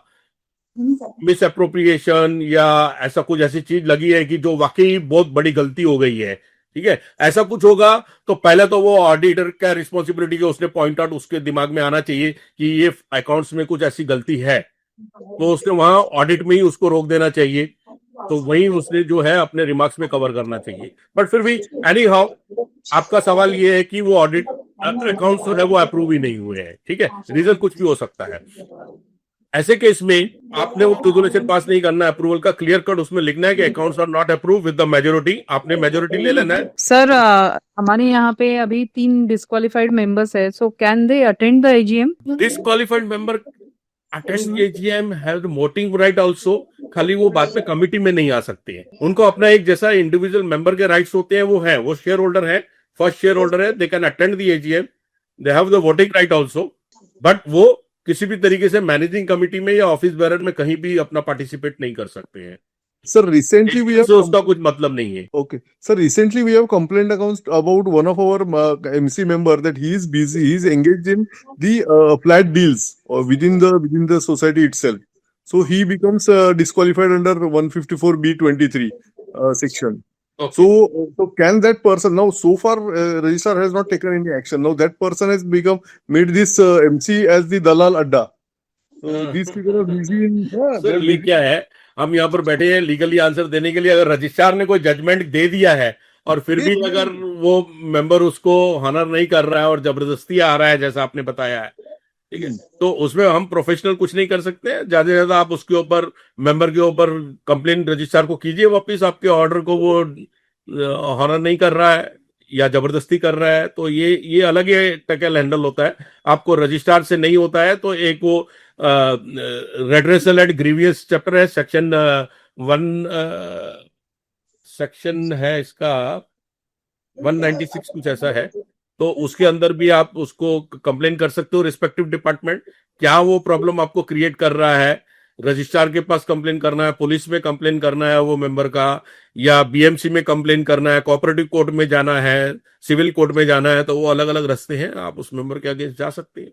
मिस अप्रोप्रिएशन या ऐसा कुछ ऐसी चीज लगी है कि जो वाकई बहुत बड़ी गलती हो गई है, ठीक है, ऐसा कुछ होगा तो पहले तो वो ऑडिटर का रिस्पॉन्सिबिलिटी जो उसने पॉइंट आउट उसके दिमाग में आना चाहिए कि ये अकाउंट्स में कुछ ऐसी गलती है, तो उसने वहां ऑडिट में ही उसको रोक देना चाहिए, तो वही उसने जो है अपने रिमार्क्स में कवर करना चाहिए। बट फिर भी एनी हाउ आपका सवाल ये है कि वो ऑडिट अकाउंट्स जो है वो अप्रूव ही नहीं हुए हैं। ठीक है, रीजन कुछ भी हो सकता है। ऐसे केस में आपने वो रेजोल्यूशन पास नहीं करना है अप्रूवल का, क्लियर कट उसमें लिखना है कि accounts are not approve with the majority, आपने मेजोरिटी ले लेना है।
सर हमारे यहाँ पे अभी 3 डिस्क्वालिफाइड मेंबर्स है, so can they attend the AGM?
Disqualified member attend AGM have the voting right also, खाली वो बाद में कमिटी में नहीं आ सकते हैं, उनको अपना एक जैसा इंडिविजुअल मेंबर के राइट्स होते हैं, वो है, वो शेयर होल्डर है, फर्स्ट शेयर होल्डर है, they can attend the AGM, they have the voting right also, but वो किसी भी तरीके से मैनेजिंग कमिटी में या ऑफिस बेरर में कहीं भी अपना पार्टिसिपेट नहीं कर सकते हैं।
सर रिसेंटली वी हैव,
उसका कुछ मतलब नहीं है।
okay sir, recently we have complained about one of our MC member that he is busy, he is engaged in the flat deals within the society itself, so he becomes disqualified under 154B23 section.
Okay.
So can that person now, so far registrar has not taken any action, now that person has made this MC as the dalal adda, so these people are busy in
sir ये क्या है, हम यहाँ पर बैठे हैं लीगली आंसर देने के लिए, अगर रजिस्ट्रार ने कोई जजमेंट दे दिया है और फिर भी अगर वो मेंबर उसको हॉनर नहीं कर रहा है और जबरदस्ती आ रहा है जैसा आपने बताया है, ठीक है, तो उसमें हम प्रोफेशनल कुछ नहीं कर सकते हैं। ज्यादा से ज्यादा आप उसके ऊपर, मेंबर के ऊपर कंप्लेंट रजिस्ट्रार को कीजिए वापिस, आपके ऑर्डर को वो हॉनर नहीं कर रहा है, या जबरदस्ती कर रहा है, तो ये अलग ही टकल हैंडल होता है। आपको रजिस्ट्रार से नहीं होता है तो एक वो रेड्रेसल एंड ग्रीवियस चैप्टर है, सेक्शन 1 सेक्शन है इसका 196 कुछ ऐसा है, तो उसके अंदर भी आप उसको कंप्लेन कर सकते हो रिस्पेक्टिव डिपार्टमेंट। क्या वो प्रॉब्लम आपको क्रिएट कर रहा है, रजिस्ट्रार के पास कंप्लेन करना है, पुलिस में कंप्लेन करना है वो मेंबर का, या बीएमसी में कंप्लेन करना है, कोऑपरेटिव कोर्ट में जाना है, सिविल कोर्ट में जाना है, तो वो अलग अलग रास्ते हैं, आप उस मेंबर के अगेंस्ट जा सकते हैं।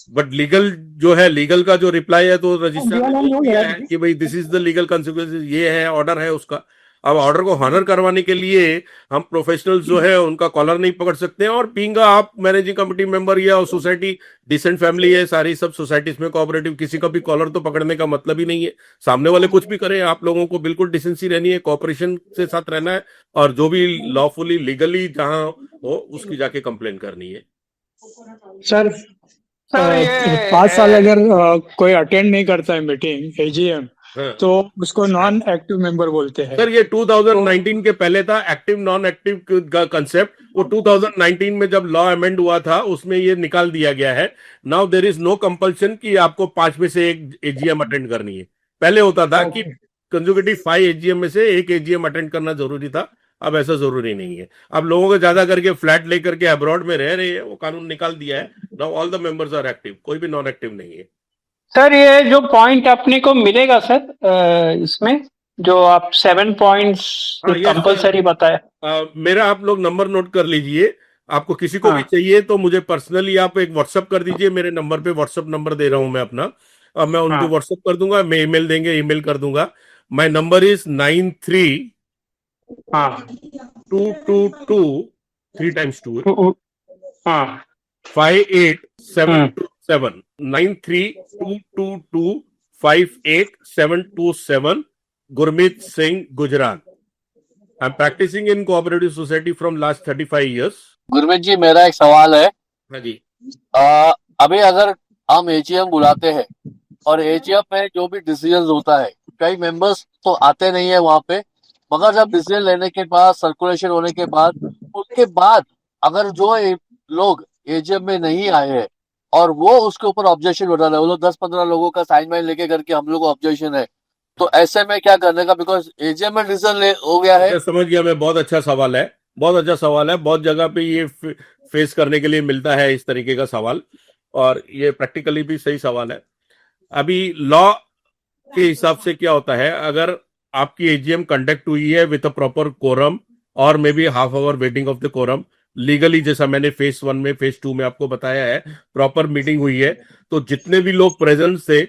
बट लीगल जो है, लीगल का जो रिप्लाई है तो रजिस्ट्रार ने बोल दिया है कि भाई this is the legal consequences, ये है ऑर्डर है उसका। अब ऑर्डर को हॉनर करवाने के लिए हम प्रोफेशनल्स जो है उनका कॉलर नहीं पकड़ सकते हैं, और बीइंग आप मैनेजिंग कमेटी मेंबर या सोसाइटी डिसेंट फैमिली है सारी, सब सोसाइटीज में कोऑपरेटिव, किसी का भी कॉलर तो पकड़ने का मतलब ही नहीं है। सामने वाले कुछ भी करें, आप लोगों को बिल्कुल डिसेंसी रहनी है, कोऑपरेशन से साथ रहना है, और जो भी लॉफुली लीगली जहां हो उसकी जाके कंप्लेन करनी है।
सर,
सर ये
5 साल अगर कोई अटेंड नहीं करता है मीटिंग एजीएम,
हाँ।
तो उसको नॉन एक्टिव मेंबर बोलते हैं।
सर ये 2019 के पहले था एक्टिव नॉन एक्टिव का कंसेप्ट, वो 2019 में जब लॉ अमेंड हुआ था उसमें ये निकाल दिया गया है। Now there is no compulsion कि आपको 5 में से एक एजीएम अटेंड करनी है। पहले होता था कि कंसेक्यूटिव 5 एजीएम में से एक एजीएम अटेंड करना जरूरी था, अब ऐसा जरूरी नहीं है। अब लोगों को ज्यादा करके फ्लैट लेकर के अब्रॉड में रह रहे हैं, वो कानून निकाल दिया है। Now all the members are active, कोई भी नॉन एक्टिव नहीं है।
सर ये जो पॉइंट अपने को मिलेगा सर इसमें जो आप 7 पॉइंट्स
हाँ, ये
कंपलसरी बताया,
मेरा आप लोग नंबर नोट कर लीजिए। आपको किसी को भी
हाँ।
चाहिए तो मुझे पर्सनली आप एक व्हाट्सअप कर दीजिए, मेरे नंबर पे व्हाट्सअप नंबर दे रहा हूं मैं अपना, अब मैं उनको
हाँ।
व्हाट्सअप कर दूंगा, मैं ईमेल देंगे ईमेल कर दूंगा। माय नंबर इज 93
हाँ
222 3 times 2
हाँ
58727 93 222 Gurmeet Singh Gujarat. I am practicing in cooperative society from last 35 years।
Gurmeet ji, मेरा एक सवाल है।
हाँ जी।
अभी अगर हम एजीएम बुलाते हैं और एजीएम में जो भी डिसीजन होता है, कई मेंबर्स तो आते नहीं है वहां पे, मगर जब डिसीजन लेने के बाद, सर्कुलेशन होने के बाद, उसके बाद अगर जो लोग एजीएम में नहीं आए हैं और वो उसके ऊपर ऑब्जेक्शन उठा रहे हैं, वो लोग 10-15 लोगों का साइन वाइन लेके करके हम लोग को ऑब्जेक्शन है, तो ऐसे में क्या करने का? बिकॉज एजीएम में डिसीजन हो गया है।
समझ गया मैं, बहुत अच्छा सवाल है, बहुत अच्छा सवाल है। बहुत जगह पे ये फेस करने के लिए मिलता है इस तरीके का सवाल, और ये प्रैक्टिकली भी सही सवाल है। अभी लॉ के हिसाब से क्या होता है, अगर आपकी एजीएम कंडक्ट हुई है विथ अ प्रॉपर कोरम और may be half hour waiting of the quorum, legally जैसा मैंने फेज 1 में फेज 2 में आपको बताया है, प्रॉपर मीटिंग हुई है, तो जितने भी लोग प्रेजेंट थे,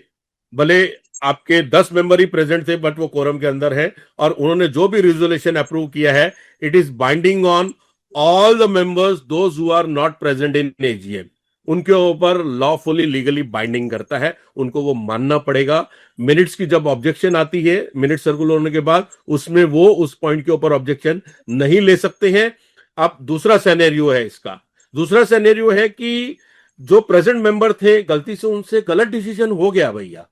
भले आपके 10 मेंबर ही प्रेजेंट थे बट वो कोरम के अंदर है, और उन्होंने जो भी रिजोल्यूशन अप्रूव किया है, it is binding on all the members those who are not present in AGM. उनके ऊपर लॉफुली लीगली बाइंडिंग करता है, उनको वो मानना पड़ेगा। मिनट्स की जब ऑब्जेक्शन आती है, मिनट सर्कुलर होने के बाद, उसमें वो उस पॉइंट के ऊपर ऑब्जेक्शन नहीं ले सकते हैं। अब दूसरा सिनेरियो है इसका, दूसरा सिनेरियो है कि जो प्रेजेंट मेंबर थे, गलती से उनसे गलत डिसीजन हो गया भैया,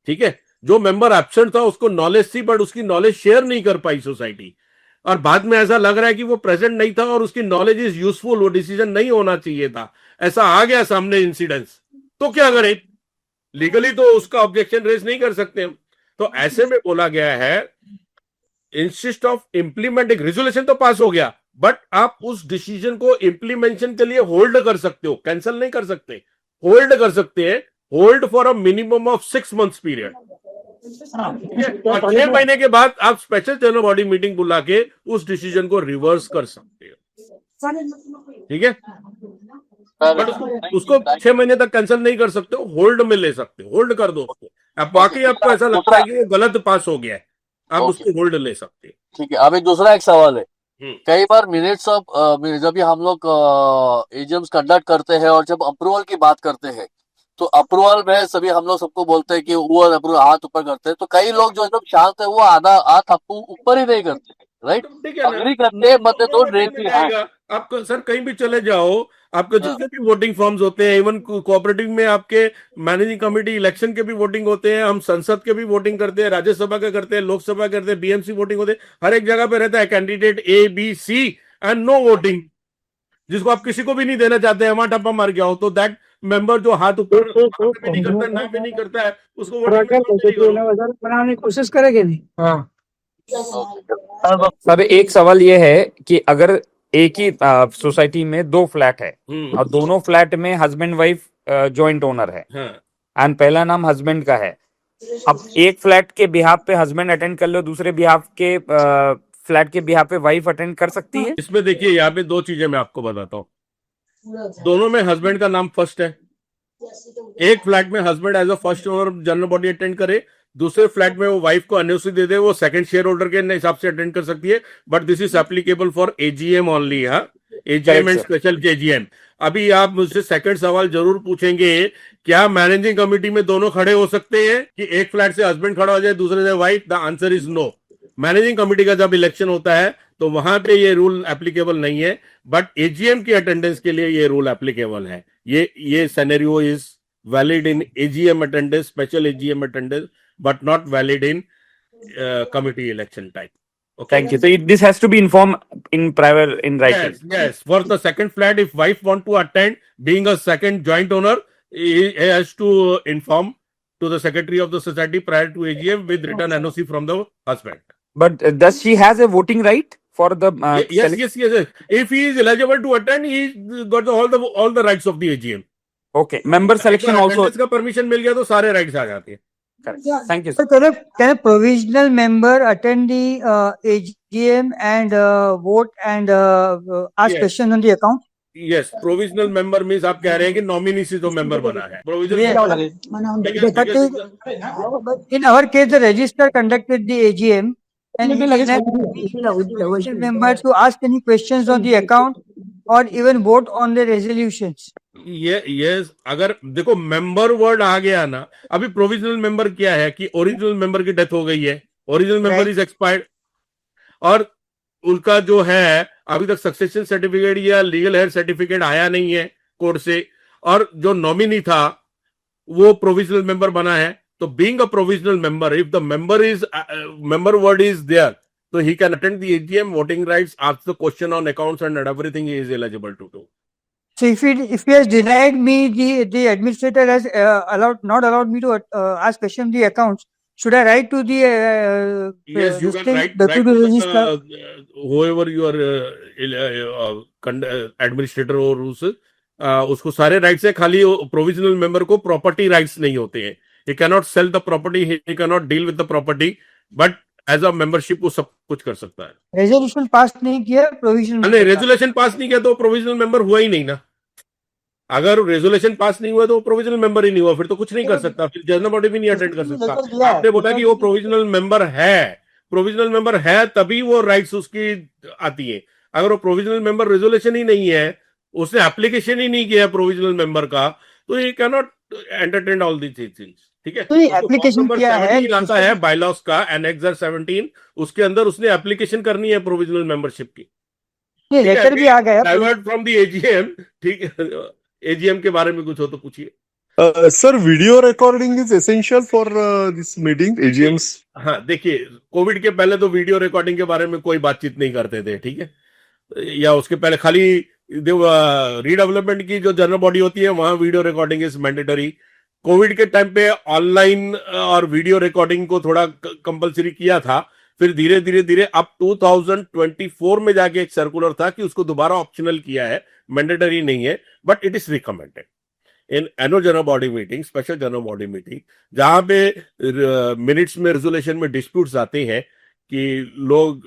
ठीक है, जो मेंबर एब्सेंट था उसको नॉलेज थी बट उसकी नॉलेज शेयर नहीं कर पाई सोसाइटी, और बाद में ऐसा लग रहा है कि वो प्रेजेंट नहीं था और उसकी नॉलेज इज यूजफुल, वो डिसीजन नहीं होना चाहिए था, ऐसा आ गया सामने इंसिडेंस, तो क्या करें? लीगली तो उसका ऑब्जेक्शन रेज नहीं कर सकते हम। तो ऐसे में बोला गया है, इंसिस्ट ऑफ इम्प्लीमेंट, एक रेजोल्यूशन तो पास हो गया बट आप उस डिसीजन को इम्प्लीमेंटेशन के लिए होल्ड कर सकते हो, कैंसिल नहीं कर सकते, होल्ड कर सकते हैं, hold for a minimum of 6 months period. और 6 महीने के बाद आप स्पेशल जनरल बॉडी मीटिंग बुला के उस डिसीजन को रिवर्स कर सकते हो, ठीक है, बट उसको 6 महीने तक कैंसिल नहीं कर सकते हो, होल्ड में ले सकते हो, होल्ड कर दो उसको। अब बाकी आपको ऐसा लगता है कि वो गलत पास हो गया है, आप उसको होल्ड ले सकते हैं।
ठीक है, अभी दूसरा एक सवाल है। कई बार मिनट्स ऑफ जब भी हम लोग एजीएम्स कंडक्ट करते हैं और जब अप्रूवल की बात करते हैं, तो अप्रूवल में सभी हम लोग सबको बोलते हैं कि वो अप्रूवल हाथ ऊपर करते हैं, तो कई लोग जो एकदम शांत है वो आधा हाथ ऊपर ही नहीं करते, राइट? अग्री करते हैं, मतलब तो रेट
आप सर कहीं भी चले जाओ, आपके जितने भी वोटिंग फॉर्म्स होते हैं, इवन कोऑपरेटिव में आपके मैनेजिंग कमेटी इलेक्शन के भी वोटिंग होते हैं, हम संसद के भी वोटिंग करते हैं, राज्यसभा के करते हैं, लोकसभा करते हैं, बीएमसी वोटिंग होते हैं, हर एक जगह पे रहता है candidate A B C and no voting, जिसको आप किसी को भी नहीं देना चाहते हैं, वहां टप्पा मार गया हो, तो दैट मेंबर जो हाथ ऊपर हाथ पे भी नहीं करता, ना भी नहीं करता है, उसको वोटिंग में काउंट नहीं करो।
बनाने की कोशिश करेंगे नहीं। हाँ,
सर एक सवाल ये है कि अगर एक ही सोसाइटी में दो फ्लैट है और दोनों फ्लैट में हस्बैंड वाइफ जॉइंट ओनर है
हाँ,
एंड पहला नाम हस्बैंड का है, अब एक फ्लैट के बिहाफ पे हस्बैंड अटेंड कर लो, दूसरे बिहाफ के फ्लैट के बिहाफ पे वाइफ अटेंड कर सकती है?
इसमें देखिए यहाँ पे दो चीजें मैं आपको बताता हूँ। दोनों में हस्बैंड का नाम फर्स्ट है। एक फ्लैट में husband as a first owner general body attend करे, दूसरे फ्लैट में वो वाइफ को एनओसी दे दे, वो सेकंड शेयर होल्डर के हिसाब से अटेंड कर सकती है, but this is applicable for AGM only. हाँ, एजीएम एंड स्पेशल एजीएम। अभी आप मुझसे सेकंड सवाल जरूर पूछेंगे, क्या मैनेजिंग कमेटी में दोनों खड़े हो सकते हैं कि एक फ्लैट से हस्बैंड खड़ा हो जाए, दूसरे से wife? The answer is no. Managing committee का जब इलेक्शन होता है तो वहां पे ये रूल एप्लीकेबल नहीं है, बट एजीएम की अटेंडेंस के लिए ये रूल एप्लीकेबल है। ये scenario is valid in AGM attendance, special AGM attendance, but not valid in committee election time. Okay.
Thank you. So this has to be informed in private in writing.
Yes. For the second flat, if wife want to attend, being a second joint owner, he has to inform to the secretary of the society prior to AGM with written NOC from the husband.
But does she has a voting right for the?
Yes. If he is eligible to attend, he got all the rights of the AGM.
Okay. Member selection also.
इसका परमिशन मिल गया तो सारे राइट्स आ जाते हैं।
Correct. Thank you.
So can a provisional member attend the AGM and vote and ask
Yes.
questions on the account?
Yes, provisional member means आप कह रहे हैं कि नॉमिनी से जो मेंबर बना है
But in our case, the registrar conducted the AGM and we can have member to ask any questions on the account or even vote on the resolutions.
ये अगर देखो मेंबर वर्ड आ गया ना, अभी प्रोविजनल मेंबर क्या है कि ओरिजिनल मेंबर की डेथ हो गई है, ओरिजिनल मेंबर इज एक्सपायर्ड, और उनका जो है अभी तक सक्सेशन सर्टिफिकेट या लीगल हेयर सर्टिफिकेट आया नहीं है कोर्ट से, और जो नॉमिनी था वो प्रोविजनल मेंबर बना है, तो being a provisional member, if the member word is there, तो he can attend the AGM, voting rights, ask the question on accounts and everything he is eligible to do.
So if he has denied me, the administrator has not allowed me to ask question the accounts, should I write to the
Yes, you can write
to the
to
registrar?
whoever your administrator और उसको सारे राइट्स है, खाली प्रोविजनल मेंबर को प्रॉपर्टी राइट्स नहीं होते हैं. He can not sell the property, he can not deal with the property, but as a membership वो सब कुछ कर सकता है.
रेजोल्यूशन पास नहीं किया, प्रोविजनल
नहीं, रेजोल्यूशन पास नहीं किया तो प्रोविजनल मेंबर हुआ ही नहीं ना. अगर रेजोल्यूशन पास नहीं हुआ तो प्रोविजनल मेंबर ही नहीं हुआ, फिर तो कुछ नहीं कर सकता, फिर जनरल बॉडी भी नहीं अटेंड कर सकता. आपने बोला कि वो प्रोविजनल मेंबर है तभी वो राइट्स उसकी आती है. अगर वो प्रोविजनल मेंबर रेजोल्यूशन ही नहीं है, उसने एप्लीकेशन ही नहीं किया प्रोविजनल मेंबर का, तो ये can not entertain all these things. ठीक है,
तो ये एप्लीकेशन किया है,
आता है बायलॉस का एनेक्सर 17, उसके अंदर उसने एप्लीकेशन करनी है प्रोविजनल मेंबरशिप की.
लेटर भी आ गया
डाइवर्ट फ्रॉम द एजीएम. ठीक है, एजीएम के बारे में कुछ हो तो पूछिए.
Sir, video recording is essential for this meeting, AGMs.
हाँ, देखिए, कोविड के पहले तो वीडियो रिकॉर्डिंग के बारे में कोई बातचीत नहीं करते थे. ठीक है, या उसके पहले खाली रीडेवलपमेंट की जो जनरल बॉडी होती है वहां video recording is mandatory. Covid के टाइम पे ऑनलाइन और वीडियो रिकॉर्डिंग को थोड़ा कंपलसरी किया था, फिर धीरे धीरे अब 2024 में जाके एक सर्कुलर था कि उसको दोबारा ऑप्शनल किया है, मैंडेटरी नहीं है, but it is recommended in annual general body meeting, special general body meeting, जहां पे मिनट्स में रेजोल्यूशन में डिस्प्यूट्स आते हैं कि लोग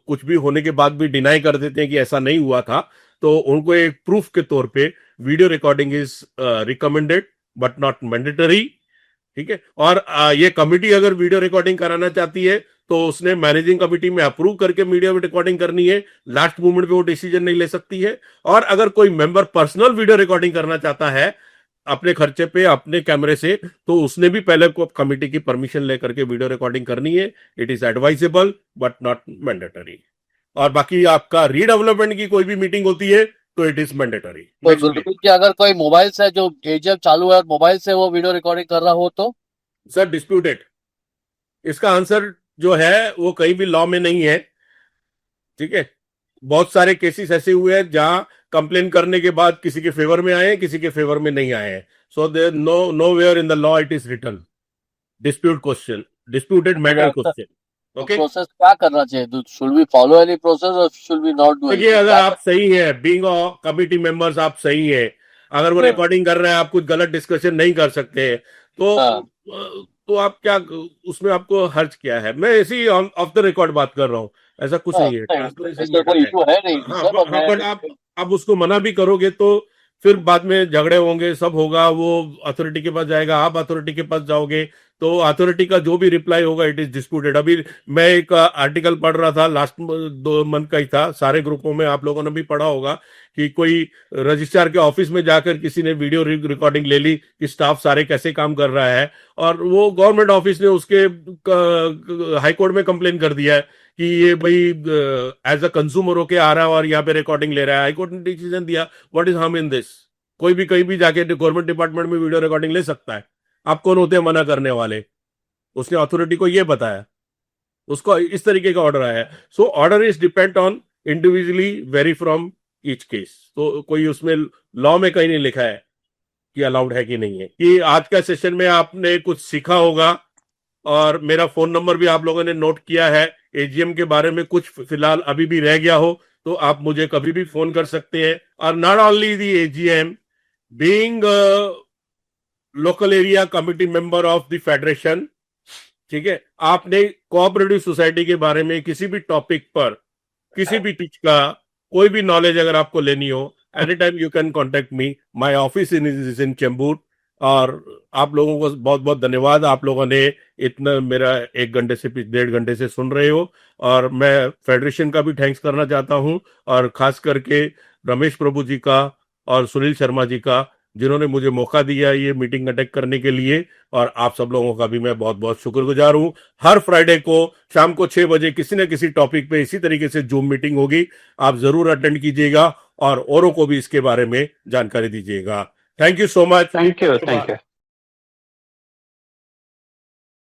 कुछ भी होने के बाद भी डिनाई कर देते हैं कि ऐसा नहीं हुआ था, तो उनको एक प्रूफ के तौर पे video recording is recommended but not mandatory. ठीक है, और ये कमिटी अगर वीडियो रिकॉर्डिंग कराना चाहती है तो उसने मैनेजिंग कमिटी में अप्रूव करके वीडियो रिकॉर्डिंग करनी है. लास्ट मोमेंट पे वो डिसीजन नहीं ले सकती है. और अगर कोई मेंबर पर्सनल वीडियो रिकॉर्डिंग करना चाहता है अपने खर्चे पे अपने कैमरे से, तो उसने भी पहले को कमिटी की परमिशन लेकर के वीडियो रिकॉर्डिंग करनी है. It is advisable but not mandatory. और बाकी आपका रीडेवलपमेंट की कोई भी मीटिंग होती है तो इट इज मैंडेटरी.
कि अगर कोई मोबाइल से जो एजीएम चालू है और मोबाइल से वो वीडियो रिकॉर्डिंग कर रहा हो तो
सर डिस्प्यूटेड. इसका आंसर जो है वो कहीं भी लॉ में नहीं है. ठीक है, बहुत सारे केसेस ऐसे हुए हैं जहां कंप्लेन करने के बाद किसी के फेवर में आए हैं, किसी के फेवर में नहीं आए हैं. So there nowhere in the law it is written dispute question, disputed matter question. Okay,
process क्या करना चाहिए? Should we follow any process और शुड वी नॉट डू?
देखिए, अगर आप सही है, बीइंग कमिटी मेंबर्स आप सही है, अगर वो रिकॉर्डिंग कर रहे हैं, आप कुछ गलत डिस्कशन नहीं कर सकते हैं, तो आप क्या उसमें आपको हर्ज क्या है? मैं ऐसे ही ऑफ द रिकॉर्ड बात कर रहा हूँ, ऐसा कुछ नहीं है.
ऐसा कोई इशू है नहीं सर, पर
बट आप उसको मना भी करोगे तो फिर बाद में झगड़े होंगे, सब होगा, वो अथॉरिटी के पास जाएगा, आप अथॉरिटी के पास जाओगे, तो अथॉरिटी का जो भी रिप्लाई होगा इट इज डिस्प्यूटेड. अभी मैं एक आर्टिकल पढ़ रहा था, लास्ट 2 मंथ का ही था, सारे ग्रुपों में आप लोगों ने भी पढ़ा होगा कि कोई रजिस्ट्रार के ऑफिस में जाकर किसी ने वीडियो रिकॉर्डिंग ले ली कि स्टाफ सारे कैसे काम कर रहा है, और वो गवर्नमेंट ऑफिस ने उसके हाईकोर्ट में कंप्लेन कर दिया है कि ये भाई एज अ कंज्यूमर होके आ रहा है और यहाँ पे रिकॉर्डिंग ले रहा है. हाईकोर्ट ने डिसीजन दिया, what is harm in this? कोई भी कहीं भी जाके गवर्नमेंट डिपार्टमेंट में वीडियो रिकॉर्डिंग ले सकता है. आप कौन होते हैं मना करने वाले? उसने अथॉरिटी को ये बताया, उसको इस तरीके का ऑर्डर आया है. So order is depend on individually very from each case. तो कोई उसमें लॉ में कहीं नहीं लिखा है कि अलाउड है कि नहीं है. कि आज का सेशन में आपने कुछ सीखा होगा, और मेरा फोन नंबर भी आप लोगों ने नोट किया है. एजीएम के बारे में कुछ फिलहाल अभी भी रह गया हो तो आप मुझे कभी भी फोन कर सकते हैं. और not only the AGM, being local area committee member of the federation, ठीक है, आपने कोऑपरेटिव सोसाइटी के बारे में किसी भी टॉपिक पर, किसी भी चीज का कोई भी नॉलेज अगर आपको लेनी हो, any time you can contact me. My office is in Chembur. और आप लोगों को बहुत बहुत धन्यवाद, आप लोगों ने इतना मेरा 1 घंटे से 1.5 घंटे से सुन रहे हो. और मैं फेडरेशन का भी थैंक्स करना चाहता हूं, और खास करके रमेश प्रभु जी का और सुनील शर्मा जी का, जिन्होंने मुझे मौका दिया ये मीटिंग अटेंड करने के लिए. और आप सब लोगों का भी मैं बहुत बहुत शुक्रगुजार हूं. हर फ्राइडे को शाम को 6 बजे किसी न किसी टॉपिक पे इसी तरीके से जूम मीटिंग होगी, आप जरूर अटेंड कीजिएगा और औरों को भी इसके बारे में जानकारी दीजिएगा. Thank you so much.
Thank you.